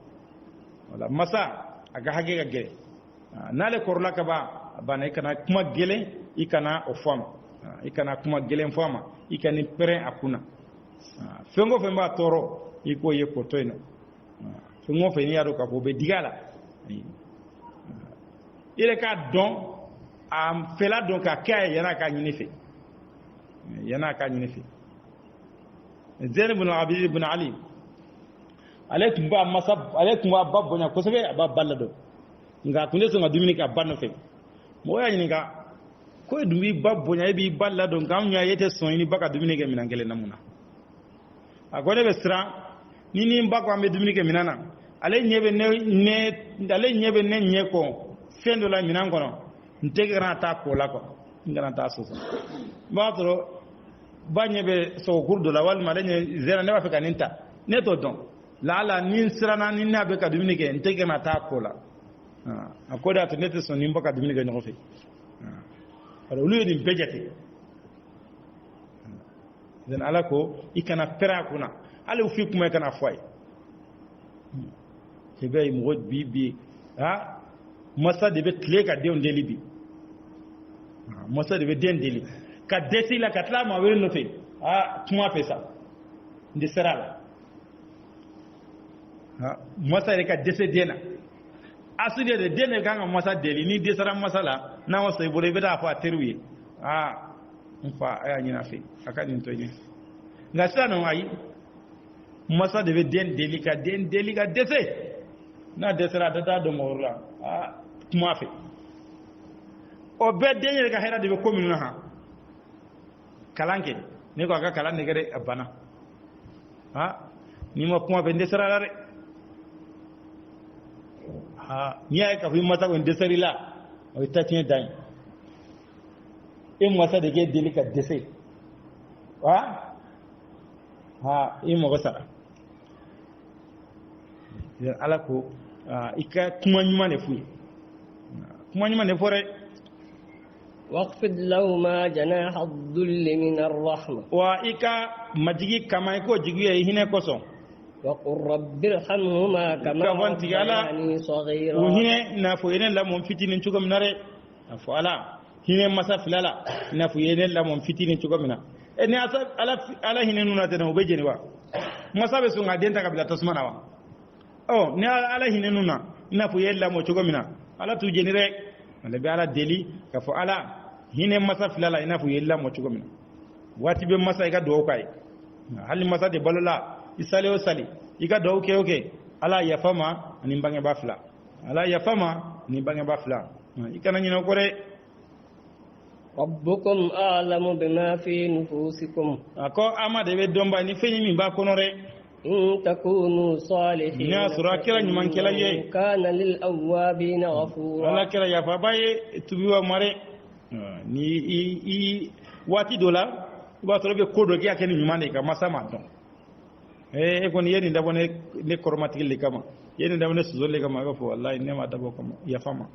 wala masa aga hage ga gele nale korla ka ba bana ikana kuma gele ikana o fam ikana kuma gele fama ikani pere akuna fengo femba toro iko ye kotoina fengo fe ni yaro ka bo be digala ile ka don am fela donc a kay yana ka nyini fe Zain ibn Abid ibn Ali alaykum ba masab alaykum ba babbonya ko sebe ba ballado nga kunde so nga dumini ka banno fe mo ya nyini ga ko dumi babbonya bi ballado ngam nya yete son ni baka dumini ke minangele namuna agone be sra ni ni mbako ambe dumini ke minana ale nyebe ne nyeko fendo la minangono ntegra ta ko la ko ngana ta so ba tro ba nyebe so kurdo la wal malenye zera ne ba feka ninta ne to don la nin sirana nin na be ka duminike ntegra ta ko la akoda to nete so nimba ka duminike no fe ala ulu di bejate den ala ko ikana pera kuna ala ufi kuma kana foy tebe mo bibi masa de be tle ka de on delibi masa de be den deli ka desi la katla ma we no fe tuma fe sa ndi serala masa de ka dese dena asudi de dene ganga masa deli ni desara masala na wasa ibore be da fa terwi mfa aya nyina fe akadi ntonye ngasa no ayi masa de be den deli ka dese na desara data do morla tuma fe o be denye ka hera de be kominu na kalanke ne ko aka kalan ne gere abana ni mo kuma be desara la re ni ay ka fi mata ko desari la o tatien dai e masa de ge delika dese e mo gosara ya ala ko ika kuma nyuma ne fu kuma nyuma ne fore واخفض لهما جناح الذل من الرحمة وإيكا مجيء كما يكو جيء هنا كوسو وقل رب ارحمهما كما ربياني صغيرا وهنا نافوين لا منفتين نشوكم ناري فعلا هنا مساف لا نافوين لا منفتين نشوكم نا إني أسف على هنا نونا تنو بيجني وا مساف سونغ دين تكابلا تسمعنا وا ني على هنا نونا نافوين لا منشوكم نا على توجني رek wala be ala deli ka fo ala hine masa filala ina fu yella mo cugo min wati be masa iga do kay hali masa de balola isale o sali iga do ke ala ya fama ni bange bafla ala ya fama ni bange bafla ikana nyino ko re ربكم أعلم بما في نفوسكم ako ama de be domba ni fenyi min ba kono re إن تكونوا صالحين nya sura kira nyuman kila ye كان للأوابين غفورا ala kira ya fa baye tubiwa mare ni i wati dola ba to be kodo ki akeni nyuman ka masama don ko ni yeni ndabo ne kormatiki le kama yeni ndabo ne suzo le kama ga fo wallahi ne ma dabo kama ya fama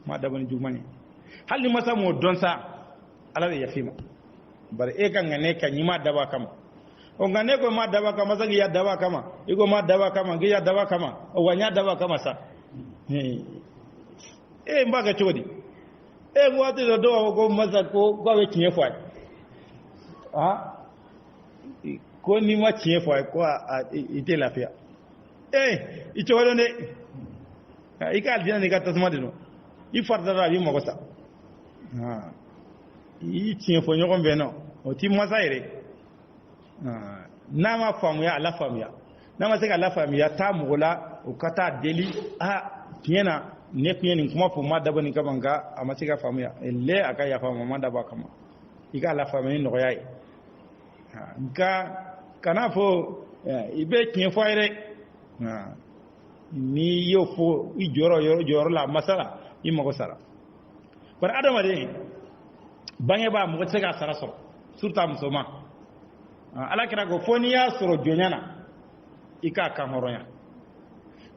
ma dabo ni jumani hal ni masamo don sa ala ya fima bar e kan ne kan nyima daba kama o ngane ko ma daba kama sa ya daba kama iko ma daba kama gi ya daba kama o wanya daba kama sa mbaga chodi mwati do go masa ko we kinye fwa ko ni ma kinye fwa ko ite lafia icho wala ne ika dina ne ka tasma dino I farda rabi mo ko sa I kinye fo nyoko mbeno o ti masa ire nama famuya ala famuya nama se ka ala famuya ta mugola o kata deli kiyena ne kuyeni kuma fo ma dabani kabanga ama se ka famuya le aka ya famu ma daba kama ika ala famuya no yayi nka kana fo ibe kiyen fo ire ni yo fo I joro la masala I mako sara par adama de bange ba mo se ka sara so surta musoma ala kira ko foni ya soro jonyana ika kan horonya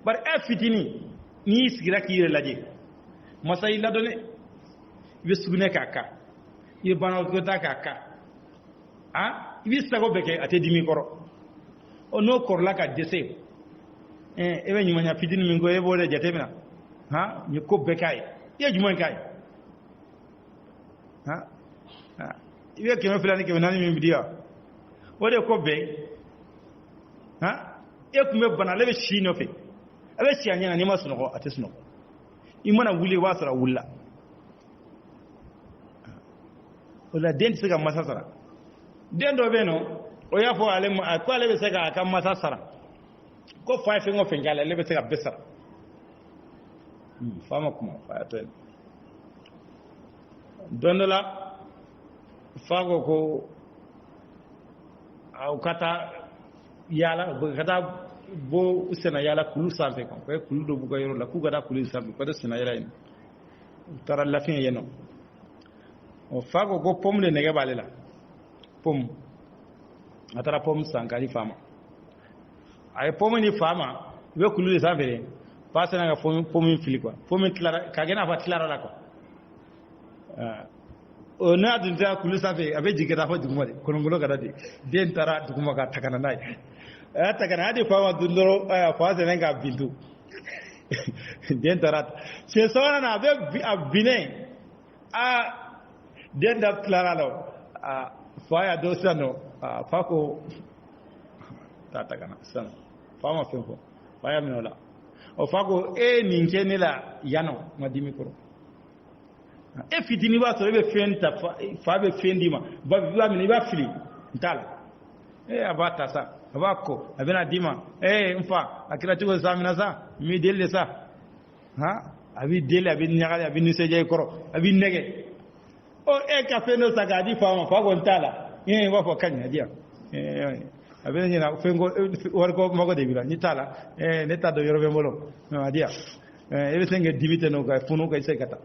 bar fitini ni sigira ki yere laje masai ladone be sugune kaka ye bana ko ta kaka ibi sago beke ate dimi koro ono korla ka dese ebe nyumanya fitini mingo ebo de jatemina ni ko bekai ye juman kai ibe keme filani keme nani mi bidia wode ko be e kume bana lebe shino fe abe shi anya ni masu no atesno imana wule wasara wulla wala den sega masasara den do be no o ya fo ale ko ale be sega aka masasara ko fa fe ngo fe ngala lebe sega besara fama kuma fa to dondola fago ko au kata yala kata bo usena yala kulu sarfe ko kulu do buga yoro la ku gada kulu sarfe ko sena yala en tara la fin yeno o fago go pom le nege balela pom atara pom sankari fama ay pom ni fama we kulu le sarfe pasena ga pom fili ko pom tlara kagena fa tlara la ko o na dun ta kulu safe abe jigata fa duguma de konongolo gada de den tara duguma ga takana nai takana hadi fa wa dundoro fa se nenga bindu den tara se sona na abe abine den da clara lo fa ya do sano fa ko ta takana sana fa ma fenfo fa ya minola o fa ko ninke ne la yano madimi koro fitini ba so be fenta fa be fendima ba biwa mi ba fili ntala abata sa abako abena dima mfa akira tugo samina sa mi delle sa abi delle abi nyagali abi niseje koro abi nege o ka fendo sagadi fa ma fa gontala wa fo kanya dia abena nyina fengo warko mago de bila ni tala ne ta do yoro be molo ma dia ebe senge dimite no ga funu ga sekata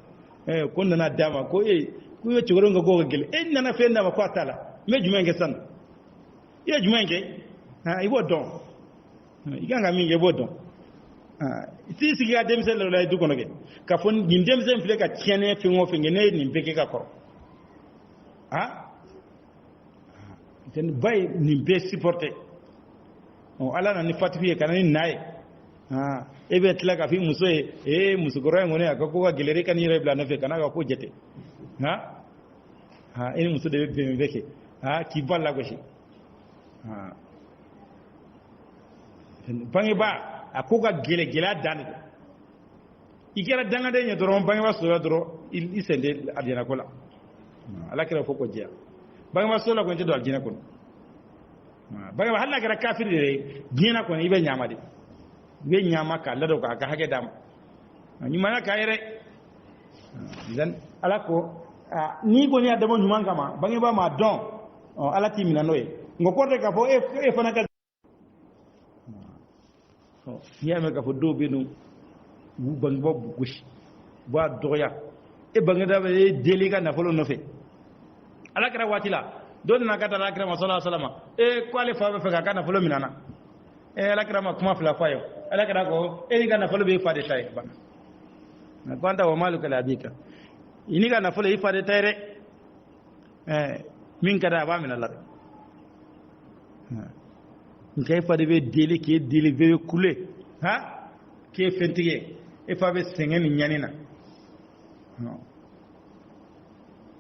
ko nana dama ko ku yo chigoro nga goga gele nana fenda ma ko tala me jumenge san ye jumenge ibo don iganga minge bodon iti siga demse lo lay du kono ge ka fon dim demse mfle ka tiene fi ngo fi ngene ni mbeke ka koro ten bay ni be supporter ala na ni fatifi kana ni nae ebe tlaka fi muso muso goro ngone akako ga gelere kan yire bla no fe kana ga ko jete eni muso de be beke ki balla go shi bangi ba akoga gele gela dan igera danga de nya doron bangi ba so doro isende adina kola ala kira foko jia bangi ba so la ko nte do adina kola bangi ba halla kira kafir de dina ko ibe nyama de be nyama ka lado ka hage dam ni mana ka yere dan ala ko ni ko ni adamo nyuman kama bangi ba ma don ala ti mina noye ngoko de ka fo e fana ka ya me ka fo do be no bu bangi ba bu gushi ba doya e bangi da be deli ka na folo no fe ala kara watila don na kata ala kara sallallahu alaihi wasallam e ko ale fa be fe ka na folo minana e ala kara ma kuma fla fayo ala kara ko e ni ka na folo be fa de tay ba na kwanta wa maluka labika ini ka na folo yi fa de tay re min kada ba min Allah nkai fa de be deli ke deli be kule ha ke fentige e fa be sengen nyanina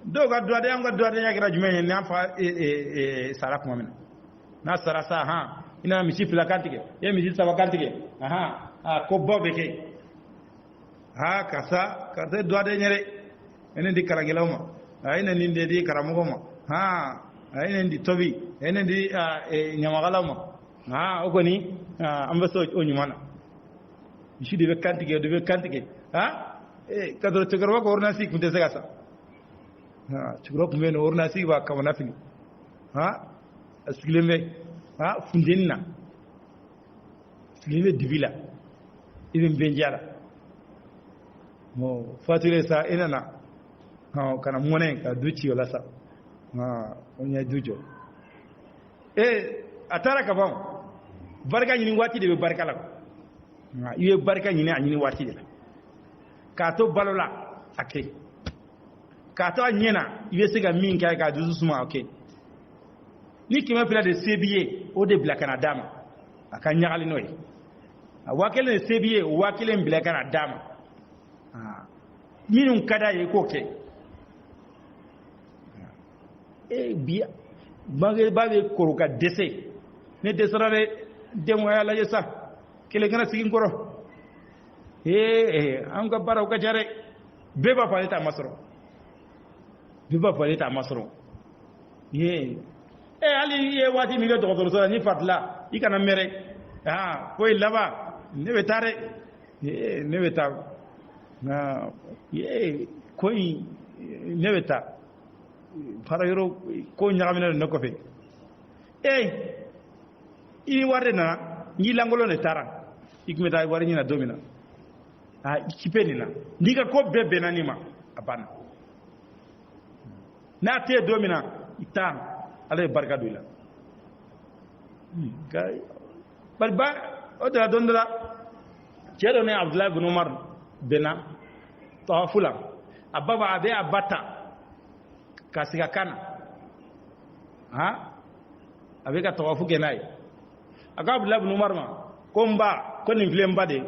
do ga do de am ga do de yakira jume na fa sara kuma min na sara sa ha ina misi fila kantige ye misi sa kantige aha ko bobe ke ha kasa do de nyere enen di karagelauma ayina ninde di karamugoma ha ayina ndi tobi ayina ndi nyamagalama ha ogoni ambaso onyumana ishi de kantige ha kadro chogorwa ko orna sik mute sagasa ha chogorwa ko men orna sik ba kamana fini ha asgileme ha fundenna asgileme divila ibn benjala mo fatire sa inana ha kana mone ka duci wala sa ha onya dujo atara ka bam barka nyini wati de barka la ha iye barka nyini anyini wati de ka to balola ake ka to nyena iye siga min kai ka duzu suma ake ni kima pila de CBA o de bla kana dama aka nyaali noy wakele CBA wakele bla kana dama ha minun kada ye ko ke biya babe koruka dese ne desarare demo ya la yesa kele gana sigin koro an ga bara ka jare beba paleta masro ali ye wati mi ga doktor so ni fatla ikana mere ko laba ne betare ne beta na ko ne beta fara yoro ko nyagamina no ko fe i warde na ni langolo ne tara ikmeta wari ni na domina ikipeni na ndiga ko bebe na nima apana na te domina itan ale barka duila kai balba odra dondra cedo ne Abdullah ibn Umar bena tawafula ababa abe abata kasika kana abe ka tawafu kenai aka Abdullah ibn Umar ma komba ko ni vlemba de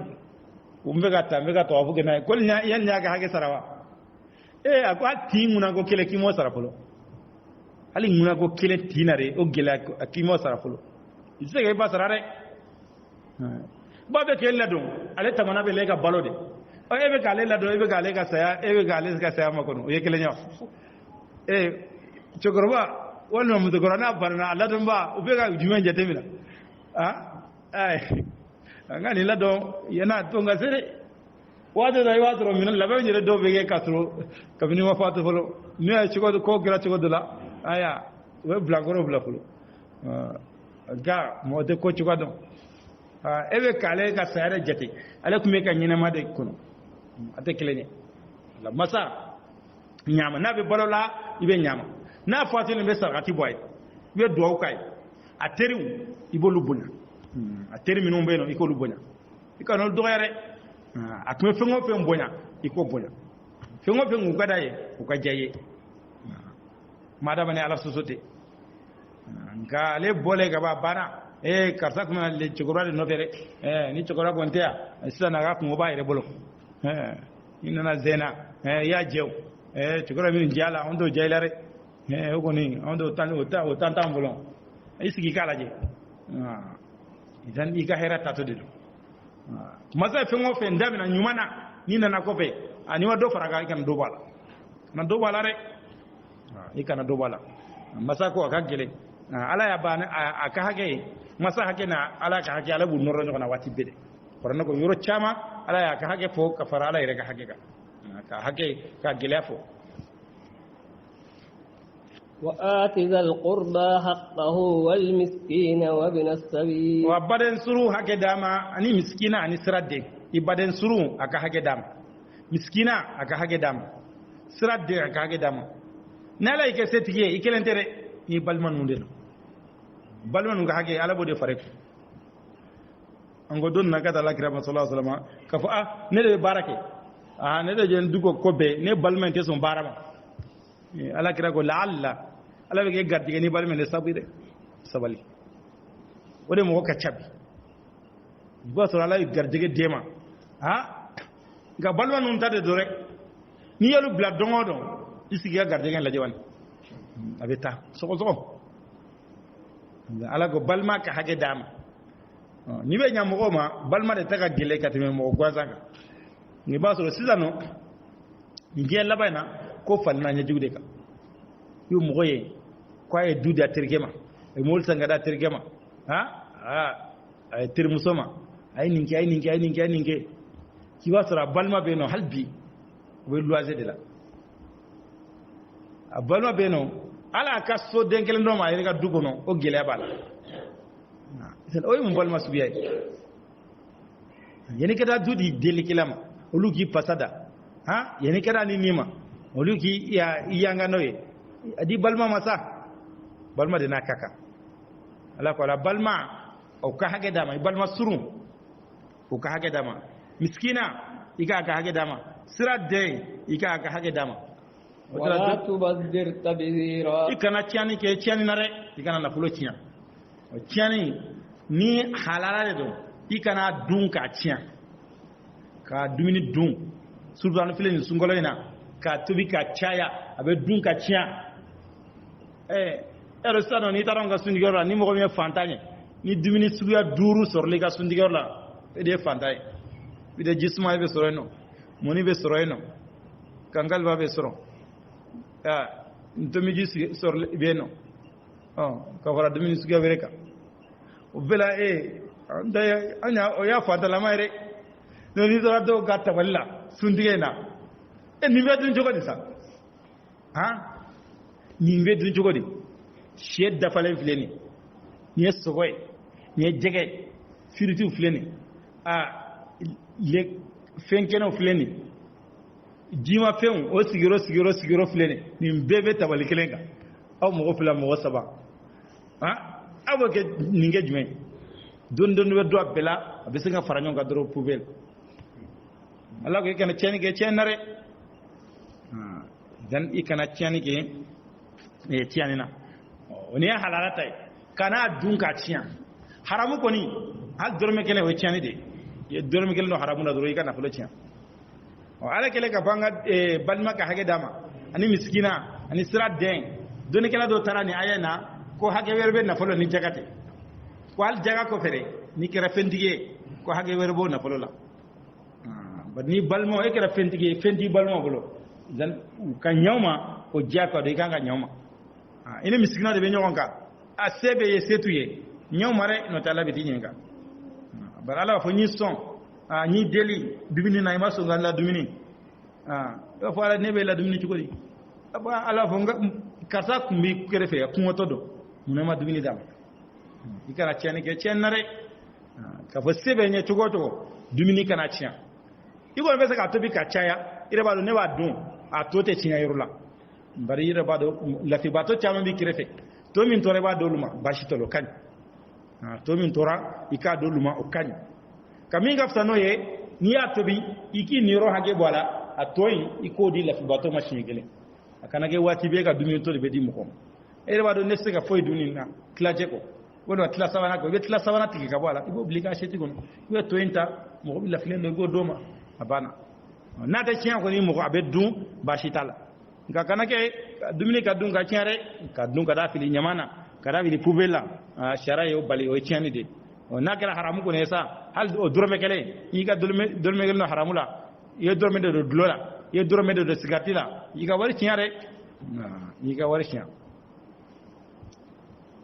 umbe ka tawafu kenai ko nya yan nya ga hage sarawa akwa tinguna ko kele kimo sarapolo ali nguna ko kele tinare o gela kimo sarapolo isege ba sarare ba be kele don ale tamana be lega balode o ebe ka le lado ebe ka le ka saya makono o yekele nya chogorba wannan mu zagora barna ladon ba ube ga jumen jate mina ngani ladon yana to ngasere wado dai wado min labe nyere do bege kasro kabini wa fatu folo ne chigo ko gira chigo dula aya we blagoro blafolo ga mo de ko chigo do ebe kale ka sare jate ale kuma ka nyina ma de kuno ate kilenye la masa nyama na be balola ibe nyama na fatu ne be sarati boy we do kai ateriu ibolu bunya ateri minum be no ikolu bunya ikano do yare akme fengo fe mbonya iko bonya fengo fe ngugada ye ukajaye madama ne ala sosote nga le bole ga bana karsa kuma le chogora no fere ni chogora gontea sisa na ga ko ba ire bolo inana zena ya jew chogora min jala ondo jailare ogoni ondo tan o tan bolon isiki kala je idan iga hera tato de masa fengo fe ndami na nyumana nina na kope ani wa do faraga ikana do bala na do bala re ikana do bala masa ko aka gele ala ya bana aka hage masa hage na ala ka hage ala bu norro nyona wati bede korna ko yoro chama ala ya ka hage fo ka fara ala ire ka hage ka hage ka gele fo وآت ذا القربى حقه والمسكين وابن السبيل wa baden suru hake dama ani miskina ani siradde i baden suru aka hake dama miskina aka hake dama siradde aka hake dama nala ike setiye ikelentere ni balman munde balman ga hake ala bode farek ango don nakata la kira sallallahu alaihi wasallam kafa ne de barake ne de jen dugo kobe ne balman te son barama ala kira ko la'alla ala be gaddi ni balman le sabide sabali wode mo ka chabi ba so ala gardige dema ga balman nun tade do rek ni yalu bla dongo don isigi gardige la jewan abeta soko ala ko balma ka hage dama ni be nyam ko ma balma de taga gele katime mo gwazanga ni ba so sizano ngi labana ko falna nya jugde ka yu mo ye ko ay duda tergema e mol sanga da tergema ay tirmusoma ay ninki ki ba so balma be no halbi we loise de la balma be no ala ka so denkel no ma yega dugo no o gele bala oyi mun balma subiya yani kada dudi deli kilama oluki pasada yani kada ni nima oluki ya iyanga noye adi balma masa balma de nakaka ala ko la balma o ka hage dama balma surun o ka hage dama miskina ika ka hage dama siradde ika ka hage dama wala tubazzir tabzira ikana tiani ke tiani nare ikana na fulo tiani o tiani ni halala de don i kana dun ka tiɲɛ ka dumuni dun surtout an filɛ nin sunkalo in na ka tobi ka caya a bɛ dun ka tiɲɛ ɛrɛ sisan n'i taara an ka suntigiyɔrɔ la ni mɔgɔ min ye fantan ye ni dumuni suguya 5 sɔrɔla i ka suntigiyɔrɔ la e de ye fantan ye i de jisuma bɛ sɔrɔ yen nɔ mɔni bɛ sɔrɔ yen nɔ kankaliba bɛ sɔrɔ ntomiji sɔrɔ bɛ yen nɔ ka fara dumuni suguya wɛrɛ kan o bela anya o ya fata la mayre no ni dora do gatta walla sundige na ni wedun jogodi sa ni wedun jogodi shedda falen fleni ni sogoy ni jege firitu fleni le fenkeno fleni jima fen o sigiro fleni ni bebe tabali kelenga aw mo fula mo saba abo ke ninge jume don we do bela be singa faranyo ga dro poubelle Allah ko ikana tiani ke tianare dan ikana tiani ke e tiani na oni halala tay kana dun ka tian haramu ko ni hal dorme kele o tiani de ye dorme kele no haramu na dro ikana fulo tian o ala kele ka banga balma ka hage dama ani miskina ani sirat den doni kala do tarani ayana ko hage werbe na folo ni jagate ko al jaga ko fere ni kera fendige ko hage werbo na folo la ni balmo e kera fendige fendi balmo bolo dan ka nyawma o jaka de kanga nyawma ina miskina de be nyonka a sebe ye setuye nyawma re no tala be tinyenga bar ala fo ni son ni deli dumini na ima so ngala dumini do fo ala nebe la dumini ci ko di aba ala fo kasa kumbi kerefe ko motodo munema dumini dam ikana tiani ke tiennare ka fo sebe nye chugoto dumini kana tia iko be se ka tobi ka chaya ire ba do ne ba dun a tote tia yurula bari ire ba do la fi bato chama bi kerefe to min tore ba do luma bashi to lo kan to min tora ika do luma o kan kaminga ftano ye ni ya tobi iki niro hage bola a toyi iko di la fi bato machine gele akana ge wati be ka dumini to be di mo ko ere ba do nesse ka foy dunina klaje ko wono tla sawana ko be tla sawana tiki ka bala ibo obliga sheti gon we to enta mo bi la filen do go doma abana na ta tian ko ni mo abe dun ba shitala nga kana ke dumini ka dun ka tiare ka dun ka da fili nyamana ka da fili poubella shara yo bali o tiani de o na kala haramu ko ne sa hal o dorme kele yi ka dorme kele no haramula ye dorme de dola ye dorme de sigatila yi ka wari tiare yi ka wari tiare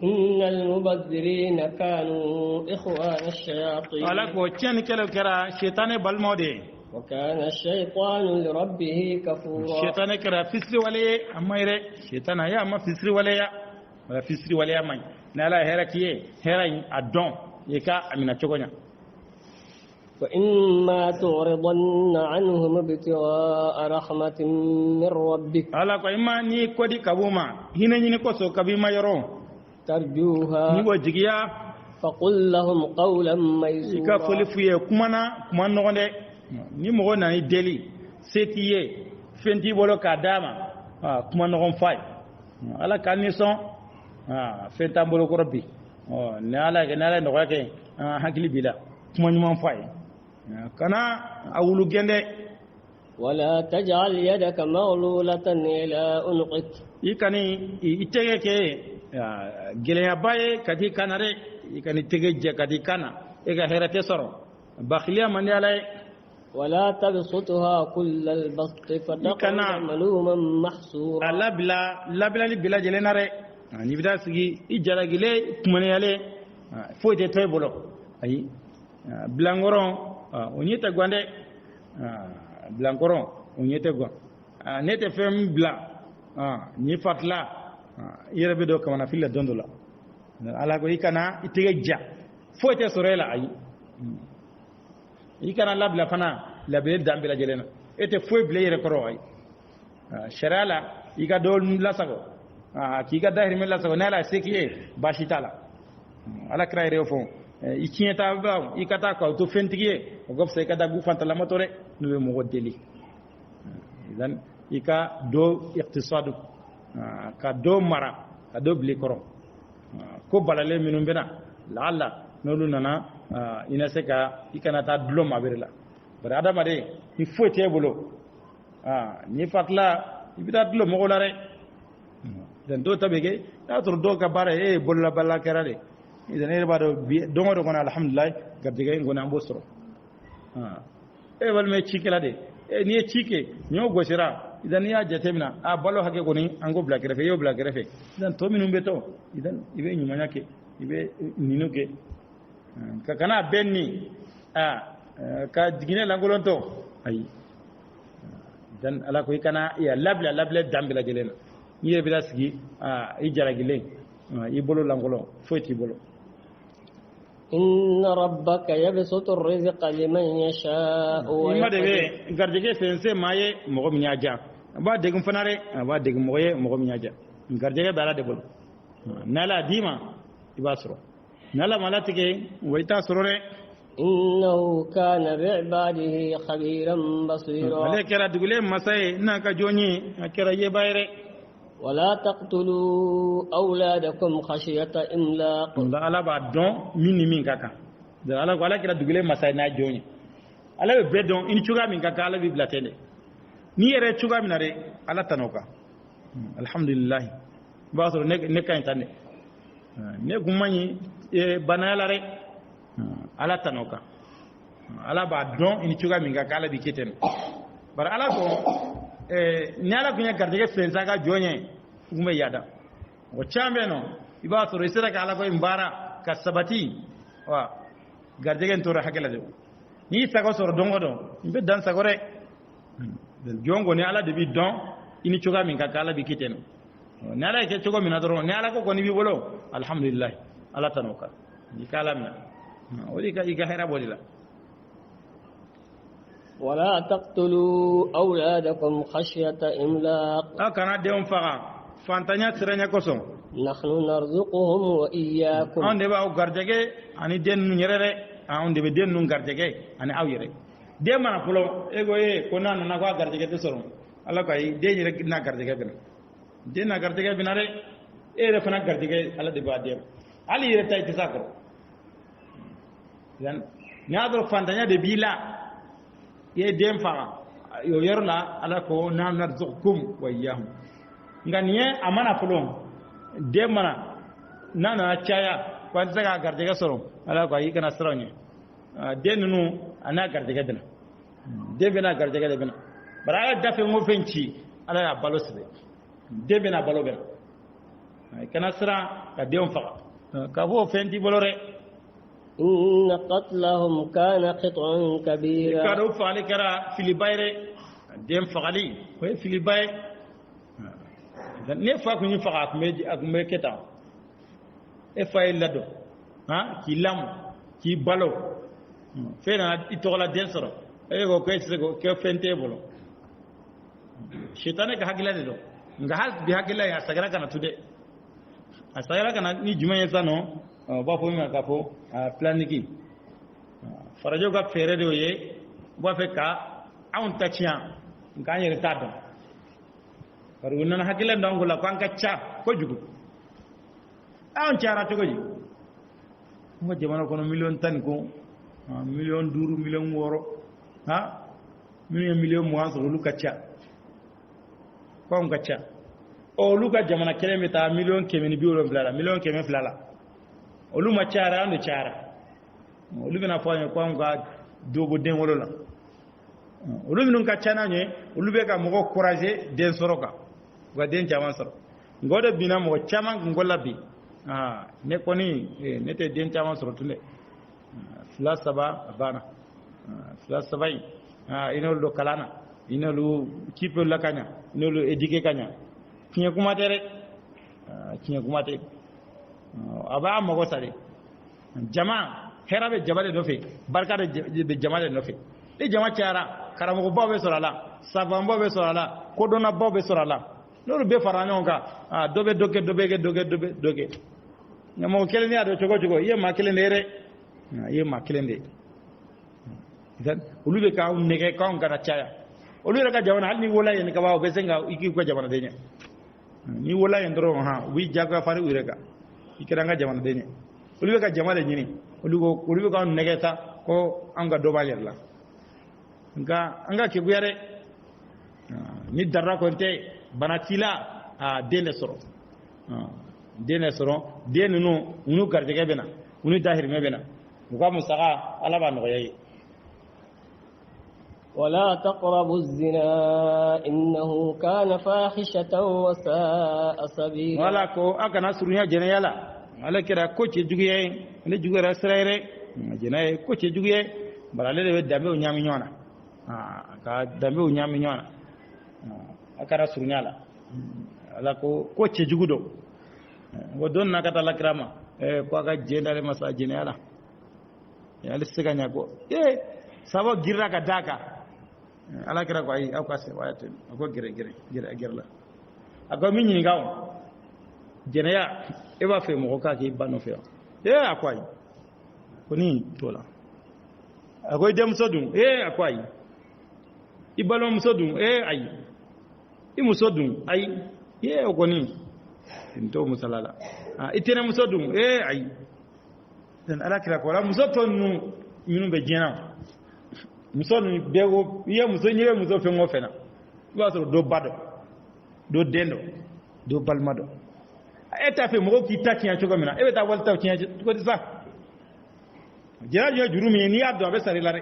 إن المبذرين كانوا إخوان الشياطين على كو تشان كلو كرا شيطان بالمودي وكان الشيطان لربه كفورا شيطان كرا فسري ولي أما يرى شيطان يا أما فسري ولا فسري ولا ما نالا هيركيه هيرين أدون يكا أمينا تشوكنا وإما تعرضن عنهم ابتغاء رحمة من ربك على كإما ني كودي كابوما هنا ني كوسو كابيما يرون ترجوها ني وجيا فقل لهم قولا يكا ميسورا فولي فيه كمان نغني ni mɔgɔ nana i deli se t'i ye fɛn t'i bolo k'a d'a ma kuma ɲɔgɔn fa ye ala k'an nisɔn fɛn t'an bolo kɔrɔ bi ni ala ye nɔgɔya kɛ hakili b'i la kuma ɲuman fa ye kana a wulu gɛn dɛ ولا تجعل يدك مغلولة إلى عنقك i kani i tɛgɛ kɛ gɛlɛyaba ye ka t'i kan na dɛ i kani tɛgɛ jɛ ka t'i kan na e ka hɛrɛ tɛ sɔrɔ bakhiliya man di ala ye ولا تبسطها كل البسط فتقعد ملوما محسورا labila ni bila jelen na dɛ ni bida sigi i jalagile kumaneyale foyi tɛ to i bolo ayi bilankɔrɔn o ɲɛ tɛ gan dɛ bilankɔrɔn o ɲɛ tɛ gan ne tɛ fɛn min bila ni fatila i yɛrɛ bɛ dɔn kamanafili la don dɔ la ala ko i kana i tɛgɛ ja foyi tɛ sɔrɔ e la ayi i kana labila fana labile dan bɛɛ lajɛlen na e tɛ foyi bila i yɛrɛ kɔrɔ ayi sariya la i ka dɔ lasago k'i ka dahirimɛ lasago n'ala ye se k'i ye baasi t'a la ala kira yɛrɛ y'o fɔ i tiɲɛtabaw i ka taa k'aw to fɛntigi ye o ka fisa i ka taa gufantalamatɔ dɛ n'o bɛ mɔgɔ deli i ka dɔ iqtisadu ka dɔ mara ka dɔ bila i kɔrɔ ko balalen minnu bɛ na laala n'olu nana i na se ka i kana taa dulon maa wɛrɛ la bari adamaden ni foyi t'e bolo ni fatila i bɛ taa dulon mɔgɔw la dɛ dɔw ta bɛ kɛ n'a sɔrɔ dɔw ka baara ye e ye bololabala kɛra de ne yɛrɛ b'a dɔn don o don kɔnɔ alihamudulilayi garijɛgɛ in kɔni an b'o sɔrɔ e walima ye cikɛla de n'i ye ci kɛ ɲɔ gosira n'i y'a jateminɛ balo hakɛ kɔni an k'o bila kɛrɛfɛ i y'o bila kɛrɛfɛ tɔ minnu bɛ to i bɛ ɲumanya kɛ i bɛ ninu kɛ ka kana bɛn ni ka jiginɛ langolɔntɔ ayi ala ko i kana labila dan bɛɛ lajɛlen na n'i yɛrɛ bɛ sigi i jaragilen i bolo langolɔ foyi t'i bolo إن ربك يبسط الرزق لمن يشاء ima de bɛ garijɛgɛ fɛn maa ye mɔgɔ min y'a diya a b'a degun fana dɛ a b'a degun mɔgɔ ye mɔgɔ min y'a diya garijɛgɛ bɛ ala de bolo n'ala y'a d'i ma i b'a sɔrɔ n'ala ma latigɛ wa i t'a sɔrɔ dɛ إنه كان بعباده خبيرا بصيرا ale kɛra dugulen masa ye n'a ka jɔn ye a kɛra yeba ye dɛ ولا تقتلوا أولادكم خشية إملاق nka ala b'a dɔn min ni min ka kan ala ko ala kɛra dugulen masa ye n'a jɔn ye ala bɛ bɛɛ dɔn i ni cogoya min ka kan ala b'i bila ten dɛ n'i yɛrɛ cogoya min na dɛ ala tan'o kan alhamdulilayi i b'a sɔrɔ ne ka ɲi tan dɛ ne kun man ɲi banaya la dɛ ala tan'o kan ala b'a dɔn i ni cogoya min ka kan ala b'i kɛ ten dɛ bari ala ko ni ala tun ye garijɛgɛ fɛnsa ka jɔn ye u tun bɛ yaada o caman bɛ yen nɔ i b'a sɔrɔ i sera ka ala ko in baara ka sabati wa garijɛgɛ in tora hakɛ la dɛ n'i sago sɔrɔ don o don i bɛ dan sago dɛ jɔn kɔni ala de b'i dɔn i ni cogoya min ka kan ala b'i kɛ ten nɔ ni ala ye kɛ cogo min na dɔrɔn ni ala ko kɔni b'i bolo alihamudulilayi ala tan'o kan i ka ala minɛ o de i ka hɛrɛ bɔ de la. ولا تقتلوا أولادكم خشية إملاق kana denw faga fantanya siranya kosɔn نحن نرزقهم وإياكم anw de b'aw garijɛgɛ ani den ninnu yɛrɛ dɛ anw de bɛ den ninnu garijɛgɛ ani aw yɛrɛ den mana fɔlɔ e ko n'a nana ko a garijɛgɛ tɛ sɔrɔ ala ko ayi den yɛrɛ n'a garijɛgɛ bɛna den n'a garijɛgɛ bɛna dɛ e yɛrɛ fana garijɛgɛ ala de b'a den hali i yɛrɛ ta i tɛ s'a kɔrɔ n'i y'a sɔrɔ fantanya de b'i la i ye den faga o yɔrɔ la ala ko nahnu narzuqukum wa iyyahum nka nin ye a mana fɔlɔ den mana n'a nana caya ko an tɛ se k'a garijɛgɛ sɔrɔ ala ko ayi kana siran ɲɛ den ninnu a n'a garijɛgɛ bɛna den bɛna garijɛgɛ de bɛna bari ala dafe n ko fɛn ci ala y'a balo sɛbɛn den bɛna balo bɛna kana siran ka denw faga ka fɔ o fɛn t'i bolo dɛ إن قتلهم كان خطأ كبيرا كانوا فعلي كرا في الباير ديم فعلي وين في الباير نفع كوني فعك مي كتا إفا إلادو ها كي لام كي بالو فينا إتولا دينسرو أيوة كويسكو كيفنتي بولو شيطان كهكلا دلو ngahal bihakila ya sagara kana tude asagara kana ni juma yesano ba fo mi ka fo planiki farajo ga fere de ye ba fe ka awon tachia nganye retado par wonna hakila ndongula ko anka cha ko jugu awon chara to goji mo jamana kono million tan ko million duru million woro ha million mo aso lu kacha ko ngacha o luka jamana keleme ta million kemeni biolo flala million keme flala o lu ma chara ando chara o lu bena fo ko nga dobo den wolola o lu minun ka chana nye o lu be ka mo courage den soroka wa den jaman soro ngodo bina mo chama ngola bi ne koni ne te den jaman soro tule fla saba bana fla sabai ino lo kalana ino lu kipe la kanya ino lu edike kanya kinya kumate rek kinya kumate aba mago sare jama herabe jabale no fe barka de jamale no fe e jama tiara karamo ko babe sorala saban babe sorala kodona babe sorala no be faranyo ka dobe doge nyamo keleni ado chogo ye ma kelende re ye ma kelende idan ulube ka un nege ka on kana chaya ulube ka jawana halni wola yen ka bawo besenga iki ko jamana denya ni wola yen dro wi jaga fari ureka ikiranga jamana denya ulube ka jamale nyini ulube ka on nege ta ko anga do balerla anga ke guyare ni darra ko te banatila dene soro dene no unu garjege bena unu dahir mebena muga musaga alaba no yayi ولا تقربوا الزنا إنه كان فاحشة وساء سبيلا ولا كو أكنا سرنيا جنيالا على كذا كوتش جوجي ne jugera sraire jena ko che jugie balale de dambe o nyami nyona ka dambe o nyami nyona akara surnyala ala ko che jugudo wodon na kata la krama ko aga jendale masa jena ya le siganya ko sabo girra ka daka ala kira ko ay akase wayate ko girla ago minni ngaw jena ya e ba fe mo ka ke bano fe akwai kuni tola akwai dem sodun akwai ibalom sodun ai imusodun ai okoni into musalala itena musodun ai dan alakira ko la musotonu minu be jena musonu bego musonyiwe musofe ngofena ba so do bado do dendo do balmado eta fe mo ki takiya chogo mina ebe ta walta kiya ko disa jira jurumi ni ado abe sare lare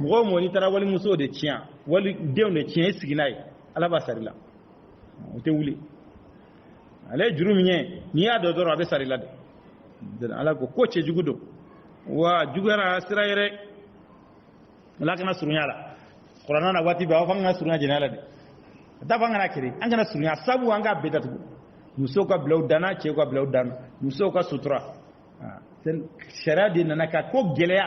mo ni tara wali muso de kiya wali dewnde kiya siginai ala ba sare la o te wuli ale jurumi ni ado doro abe sare lade den ala ko che jugudo wa jugara siraire la kana surunyala qur'ana na wati ba fa nga surunya jinala de ta fa nga kiri an kana surunya sabu anga bedatu muso ka bilaw dana ce ka bilaw dana muso ka sutura sen sharadi nana ka ko geleya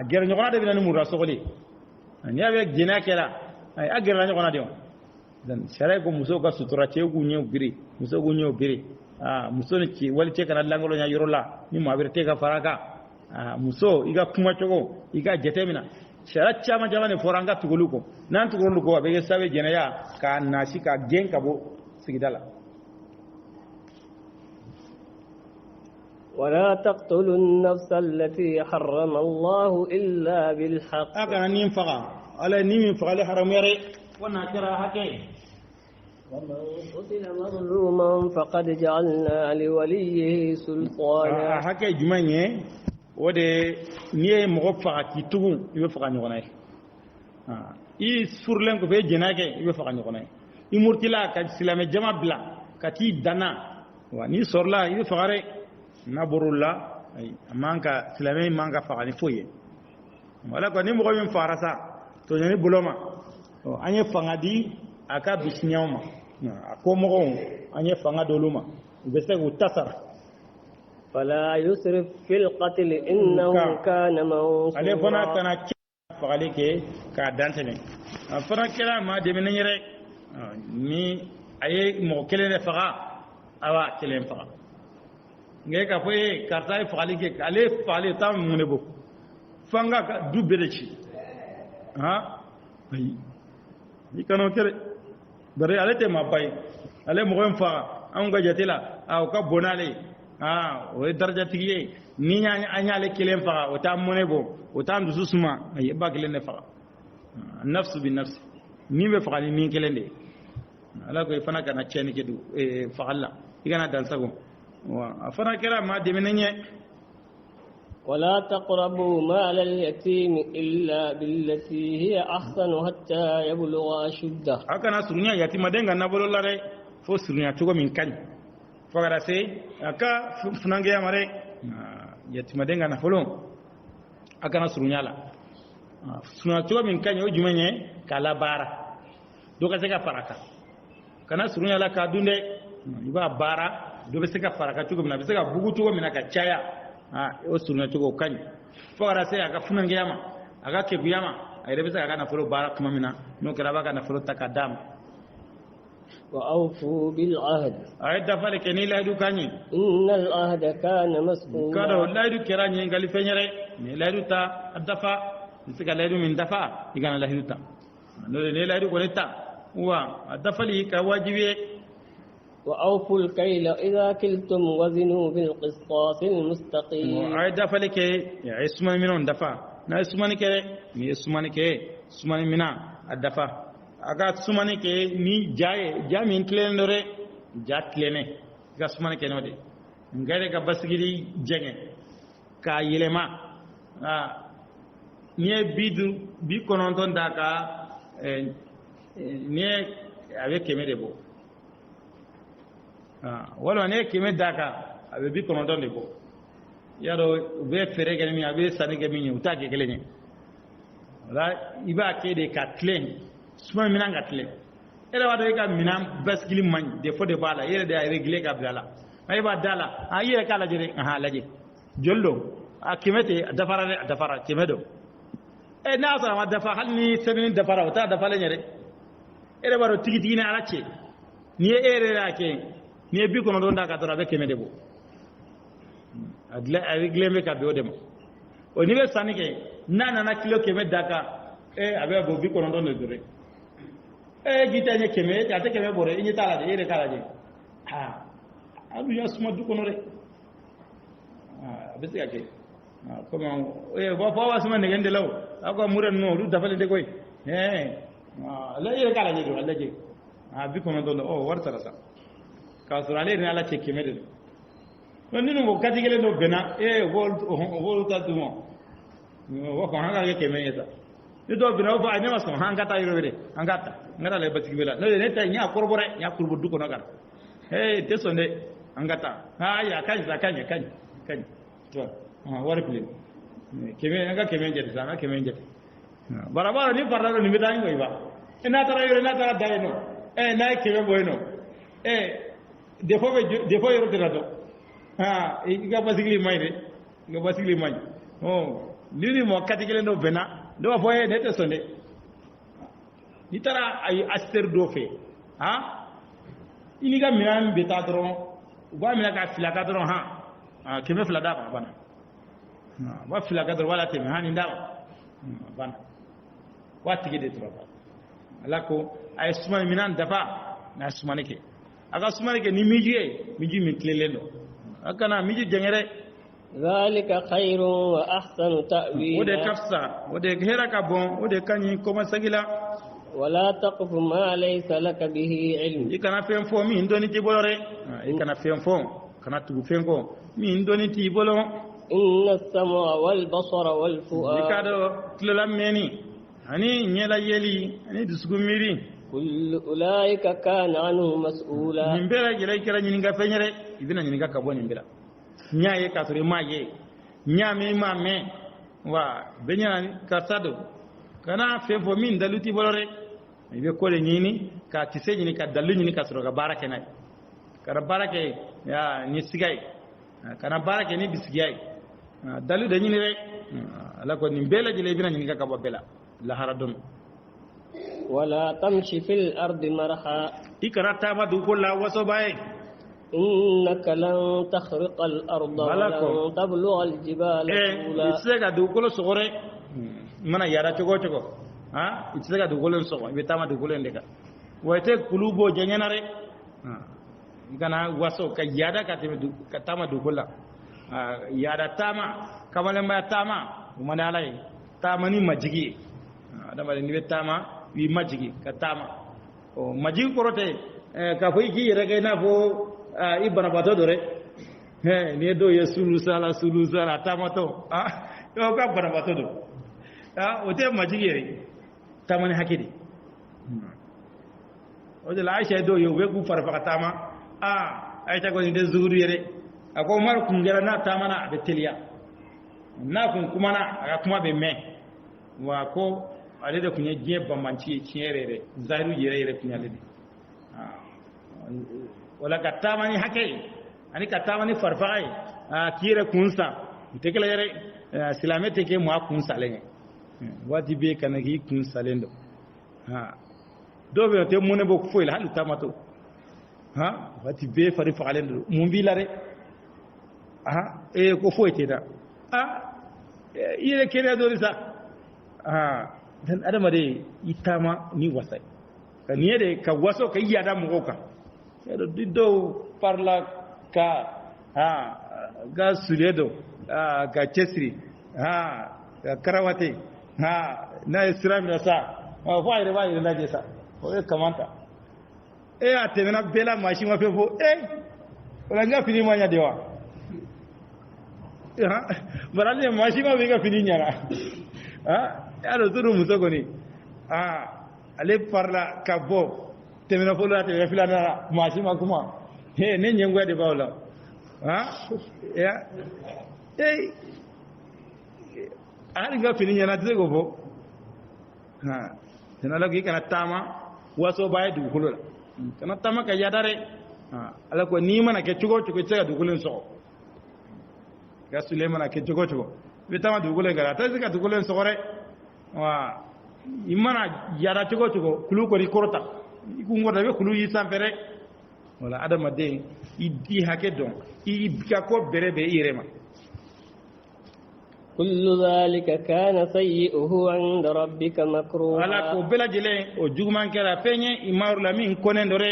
gere nyona de binani mura sogoli ni ave gena kera ay agera nyona de dan sharay ko muso ka sutura ce ku nyew biri muso ku nyew biri muso ne ci wali ce kana langolo nya yorola ni ma bire te ka faraka muso iga kuma chogo iga jetemina sharat chama jamane foranga tuguluko nan tuguluko be sabe gena ya ka nasi ka genka bo sigidala ولا تقتلوا النفس التي حرم الله إلا بالحق أكا نيم فقا على نيم فقا لحرم يري ونكرا حكي ومن قتل مظلوما فقد جعلنا لوليه سلطانا حكي جمعني ودي نيه مغفقا كي تغو يبفقا نغنائي i surlen ko be jenake ibe faka nyokone i murtila ka silame jama bla ka ti dana wa ni sorla ibe fakare na borulla ay amanka silame manka faqani foye wala ko ni mo min farasa to ni buloma o anye fangadi aka bisnyawma ko mo anye fanga doluma bese ko tasara فلا يسرف في القتل إنه كان منصورا ale fana kana faqali ke ka dantene fana kala ma de men yere ni aye mo kelen ne faqa awa kelen faqa nge ka foye karta faqali ke ale faqali tam mun bo fanga ka dubbe ci ha ay ni kano kere bare ale te ma bay ale mo en faqa an ga jatila aw ka bonale o daraja tigiye ni nya anyale kelen faqa o tam mun bo o tam dusu suma ay ba kelen ne faqa nafsu bin nafs ni be faqali ni kelen de ala ko fana kana ceni ke du faqalla igana dan sago wa fana kera ma de menenye ولا تقربوا مال اليتيم إلا بالتي هي أحسن حتى يبلغ أشده akana surunya yatima denga na bolo lare fo surunya tugo min kan fogara se aka funange amare yatima denga na folo akana surunya la surunya tugo min kan yo jumenye kala bara do ka se ka paraka kana surunya la ka dunde iba bara do be se ka paraka tugo min be se ka bugu tugo min ka chaya o surunya tugo kan fogara se aka funange yama aka ke biyama ay rebe se aka na folo bara kuma mina no kara baka na folo takadam وأوفوا بالعهد ay dafale ke ni laydu kanyi إن العهد كان مسؤولا kado laydu keranye ngali fenyere ni laydu ta dafa sika laydu min dafa igana laydu ta no le laydu ko leta wa dafali ka wajibi وأوفوا الكيل إذا كلتم وزنوا بالقسطاس المستقيم ay dafale ke isman minon dafa na isman ke ni isman ke isman mina adafa aga isman ke ni jaye jamin tlenore jatlene ga isman ke no de ngare ga basgiri jenge ka yelema ni bidu bi kononton daka ni avec kemedebo wala ne keme daka abe bi kononton de bo yaro be fere gani mi abe sani gami ni uta ke gele ni wala iba ke de ka tlen suma minan ga tlen era wado ka minan baskili man de fo de bala yere de régler ka bala ay ba dala ayere kala jere ha laje jollo akimete dafara kemedo na sara ma dafa halni senin dafara uta dafa le nyere era baro tigi ni alache ni ere la ke ni bi kono don daga tora be kemede bo avec glembe ka be odema o ni be sanike na kilo keme daga abe bo bi kono don dore gita nye keme ate keme bore ni tala de ere kala de alu ya suma du kono re abe se ake comment ba wa suma ne gende law akwa muren no du dafale de koy la ere kala de do alaje bi kono don warta rasa ka surale ni ala cheke mede no ninu mo katigele no bena wol ta dumo wo ko hanga ke kemeta ni do bena fa ani maso hanga ta yiro de hanga ngata le batigi bela no ne ta nya korbore nya kurbu du ko no gar te sonde hanga ta ya kan to wari pile keme nga keme jeti sana keme jeti barabara ni parado ni bitangi ko iba ina tara yiro na tara dai no na keme boyno defo yoro tira do iga basigli may nini mo katigele no bena do foye ne te sonde ni tara ay aster do fe ini ga minan beta dron ba mina ka fila ka dron keme fila da bana ba fila ka dron wala te hani nda bana wati gede tro ba alako ay suma minan dafa na suma neke aga sumane ke ni miji mi klelelo akana miji jengere zalika khairun wa ahsanu ta'wila ode kafsa ode hera ka bon ode kanyi ko masagila wala taqfu ma laysa laka bihi ilm ikana fem fo mi ndoni ti bolore ikana fem fo kana tu fem ko mi ndoni ti bolo inna as-sam'a wal basara wal fu'ad ikado tlelam meni ani nyela yeli ani dusgumiri kullu ulaika kana anhu mas'ula nimbera jira kira nyininga fenyere ibina nyininga kaboni mbira nyaye ka sore maye nyame ma me wa benya kasado kana fefo min daluti bolore ibe ko le nyini ka tise nyini ka dalu nyini ka soro ga barake nay kana barake ya ni sigay kana barake ni bisigay dalu de nyini rek ala ko ni bela jile bina nyini ka bela la haradun ولا تمشي في الأرض مرحا ikarata ma du ko la waso baye إنك لن تخرق الأرض ولن تبلغ الجبال طولا isega du ko sogore mana yara chogo chogo ha isega du ko sogo be tama du ko ndeka wayte kulubo jenyanare kana waso ka yada ka teme du ka tama du ko la yada tama kamale ma tama mana alai tama ni majigi adama ni be tama wi majigi ka tama o majigi korote ka foi ki rega na fo ibana bato dore he ne do yesulu sala tamato yo ka bana bato do o te majigi re tamani hakidi o de la aisha do yo we ku farfa tama aisha ko inde zuru yere ako mar kungera na tamana be teliya na kun kuma na aka kuma be me wa ko ale da kunye je bambanci ciyere zaru yere kunya le wala katamani hake ani katamani farfai kire kunsa tekele yere silame teke mo kunsa le wadi be kanagi kunsa lendo do be te mone bo foil halu tamato wadi be fari falendo mun bi lare ko foite da ire kere do risa dan adama de itama ni wasai kan yede ka waso ka yada mu ka edo diddo parla ka ga suledo ga chesri ka karawate na islam na sa wa ire na jesa o kamanta atemena bela mashi ma fefo wala nga fini manya dewa barale mashi ma be ga fini nyara alo turu musogo ni ale parla kabo temena fola te fila na mashi makuma ne nyengwa de bawla ya ali ga fini nyana te go bo tena lagi kana tama waso baye du kulola kana tama ka yadare ala ko ni mana ke chugo tsega du kulun so ga Suleiman ke chugo be tama du kulen gara ta zika du kulen so gore wa imana yara chugo kulu ko ri korota ikungota be kulu yi sampere wala adama de idi hake don ibika ko berebe irema كل ذلك كان سيئه عند ربك مكروها ala ko bela jele o jugman kera penye imaru la min konendore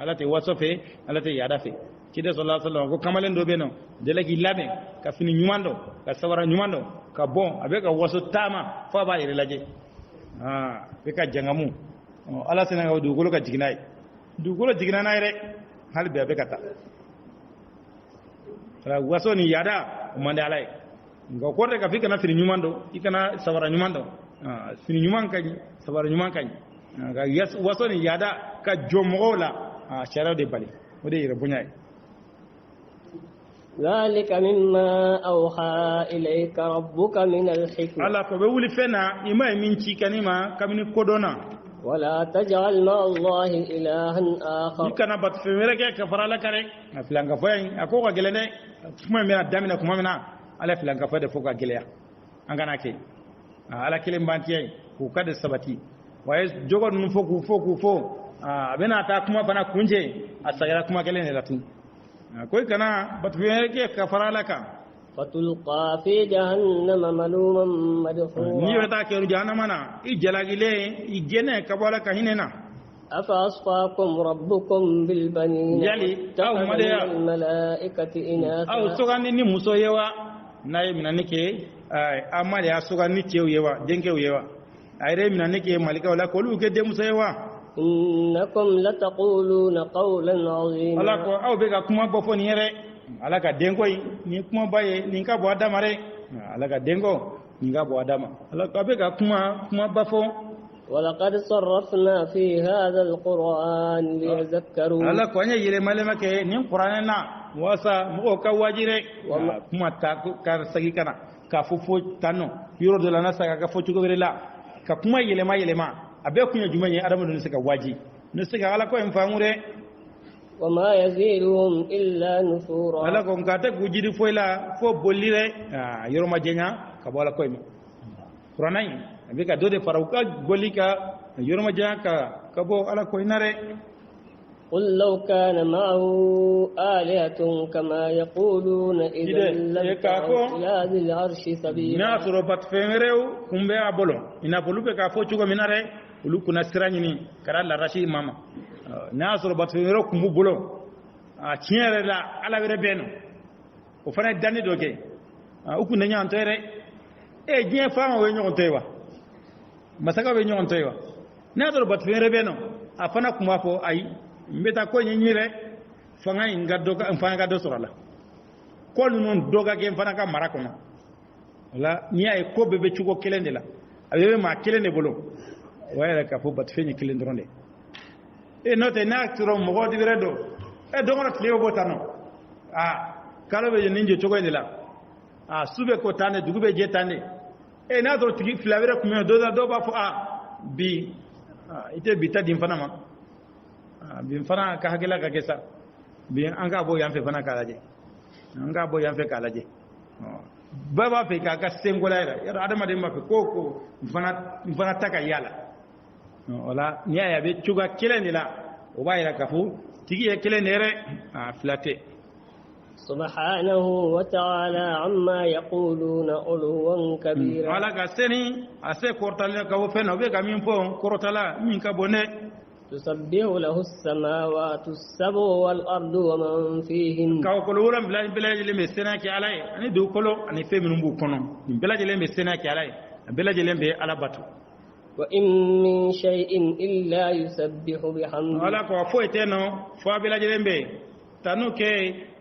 ala te wasofe ala te yadafe kide sallallahu alaihi wasallam ko kamalen do beno dele gi labe ka fini nyumando ka sawara nyumando ka bon abe ka waso tama fa ba ire laje be ka jangamu ala sene ga dugolo ka jiginay dugolo jiginana ire hal be abe kata ala waso ni yada mande alai nga korte ka fika na fini nyumando ikana sawara nyumando fini nyuman kany sawara nyuman kany ga yes waso ni yada ka jomola shara de bali ode ire bunyay ذلك مما أوحى إليك ربك من الحكمة ala ko be wuli fena ima min ci kanima kamini kodona ولا تجعل مع الله إلها آخر ikana bat femere ke ka farala kare aflanga foy akoko gelene kuma mena damina kuma mena ala filanga fa da foka geleya an gana ke ala kilim bantiye ku kada sabati waye jogon nun foku abena ta kuma bana kunje asagira kuma gelene latun koy kana batwe ke kafara laka فتلقى في جهنم ملوما مدحورا ni wata ke jahannama na ijalagile igene kabala kahinena أفأصفاكم ربكم بالبنين يلي أو مديا الملائكة إناثا أو سوغاني ni muso yewa naye minanike amali asugani tiyo yewa denke yewa ayre minanike malika wala kolu ke de muso yewa إنكم لتقولون قولا عظيما ala ko aw be ka kuma bofo ni yere ala ka denko ni kuma baye ni ka bo adama re ala ka denko ni ka bo adama ala ka be ka kuma bafo ولقد صرفنا في هذا القرآن ليذكروا ala ko nya yele malema ke ni qur'an na wasa mo ka wajire kuma ta ka sagi kana ka fofo tanno yoro de la nasa ka fotu ko la ka kuma yelema abe kunya jumanye adamu ne saka waji ne saka ala ko en famure وما يزيدهم إلا نفورا ala ko ngata gujiri foila fo bolire yoro ma jenya ka bola ko mi qur'anai abe ka dode farauka golika yoro ma jenya ka bo ala ko inare قل لو كان معه آلهة كما يقولون إذا لابتغوا إلى ذي العرش سبيلا na soro bat femereu kumbe abolo ina bolube ka fo chugo minare ulu kuna sirani ni kara la rashi mama na soro bat femereu kumbu bolo a tiere la ala were beno o fana dani doke uku nenya antere e jien fama we nyon tewa masaka we nyon tewa na soro bat femereu beno afana kuma fo ai mbeta ko nyinyire fanga inga doka fanga ga do sorala ko nun doga ke fana ka mara kono la ni ay ko bebe chugo kelende la abe ma kelende bolo wayra ka fo bat feni kelende ronde e note na tro mo godi redo e do ngora tlewo botano kala be ninje chugo la sube ko tane dugube je tane e na do tigi flavere kuma do ba fo bi ite bita dim fana ma bin fana ka hakila ka kesa bin an ga bo yan fe fana kalaje an ga bo yan fe kalaje baba fe ka sengola ya adama de ma fe ko fana taka yala wala ni aya be chuga keleni la o bayira kafu tigi e keleni re flate سبحانه وتعالى عما يقولون علوا كبيرا wala ga seni ase kortale ka wo fe no be ga min fo kortala min ka bone تسبح له السماوات السبع والأرض ومن فيهن kaw ko wuram belaje le mesena ki alay ani do kolo ani fe minum bu kono belaje le mesena ki alay belaje le be ala batu وإن من شيء إلا يسبح بحمده wala ko fo eteno fo belaje le be tanu ke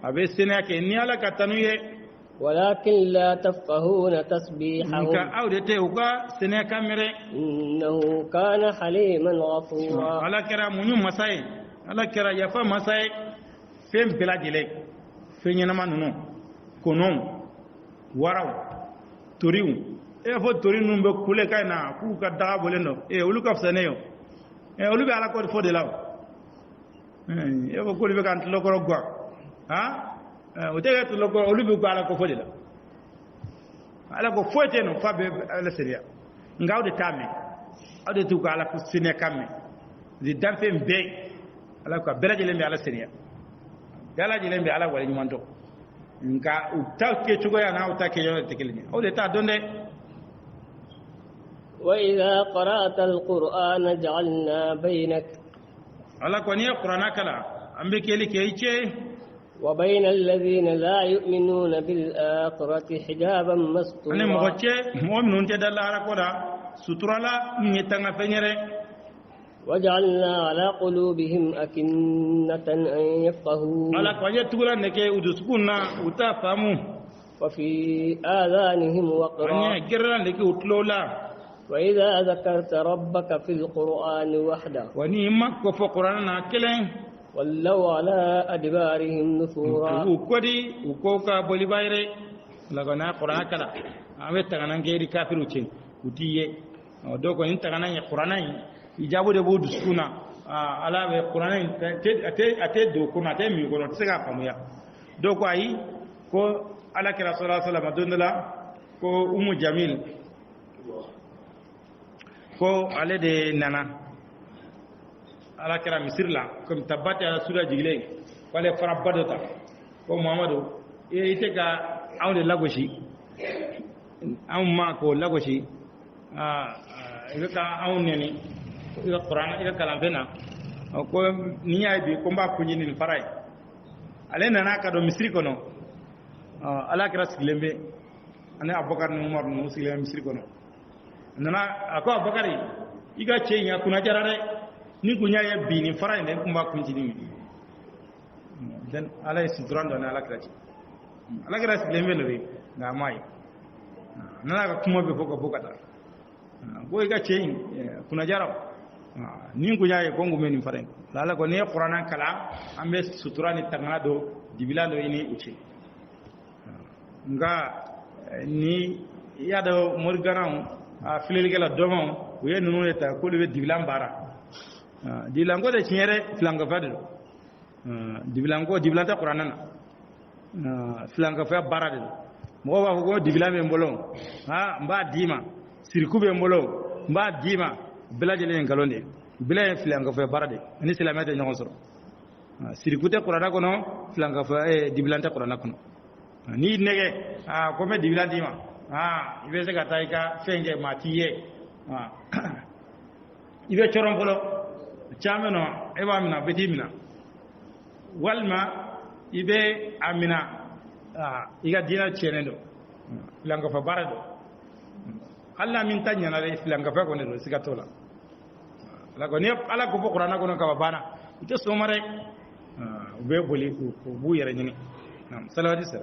abe sena ke ni ala ka tanu ye ولكن لا تفقهون تسبيحهم ka awdete uga sena kamere إنه كان حليما غفورا ala kera munyu masai ala kera yafa masai fem belaje le fe nyana manunu konon waraw toriw e fo torinu be kule kay na ku ka daga bolendo e ulu ka fseneyo e ulu be ala ko fo de law e fo ko be kan to ko gwa o te to ko ulu be ko ala ko fo de la ala ko fo te no fa be ala seria ngawde tame ade tu ko ala ko sine kamme di damfe be ala ko belaje lembe ala seria galaje lembe ala wala nyumanto nka utake chugo ya na utake yo tekelini o de ta donde وإذا قرأت القرآن جعلنا بينك ala ko ni qur'ana kala ambe keli keiche وبين الذين لا يؤمنون بالآخرة حجابا ani مستورا mo che mo nun te dalla ara ko da suturala ni tanga fenyere وجعلنا على قلوبهم أكنة أن يفقهوا ala ko ye tugula ne ke uduskunna uta famu وفي آذانهم وقرا anya gerra ne ke utlola وإذا ذكرت ربك في القرآن وحده wani makko fo qur'ana na kelen ولوا على أدبارهم نفورا u kodi u ko ka boli bayre la ko na qur'ana kala awe tagana ngeri kafiru cin utiye do ko in tagana ya qur'ana ijabu de bo duskuna ala be qur'ana ate do kuna te mi ko no tsega pamuya do ko ayi ko ala kira sallallahu alaihi wasallam dondala ko ummu jamil ko ale de nana ala kira misir la comme tabati ala sura jigle wala fara badota ko muhammadu ite ga awde lagoshi amma ko lagoshi ida ka awne ni ida qur'an ida kalam fena ko niya bi ko mba ko nyini faray ale nana ka do misri kono ala kira siglembe ana abubakar ni umar ni muslim misri kono nana ako abubakari iga chenya kuna jarare ni kunya ya bi ni faray ne kumba kunjini mi dan ala sidrando na ala kira siglembe no na mai nana ka kuma be foko bokata go iga chen kuna jaraw nin kunya ye kongu men faren lala ko ne qur'ana kala ambe sutura ni tangana do dibila do ini uci nga ni yado morgaran a filelgela domo we nunu eta ko le dibila bara dibilango de chiere filanga fadelo dibilango dibilanta qur'ana na filanga fa bara de mo ba ko dibila me mbolo mba dima sirku be mbolo mba dima belajele ngalonde bila filanga fa bara de ni silamete nyon soro sirku te qur'ana kono filanga fa dibilanta qur'ana kono ni nege ko me dibila dima ibe se gata ika fenge matiye ibe chorombolo chameno eba mina betimina walma ibe amina iga dina chenendo langa fa barado alla min tanya na langa fa ko ne do sigatola la ko ne ala ko qur'ana ko no ka bana ite somare ube boli ko bu yere nyini nam salawati sir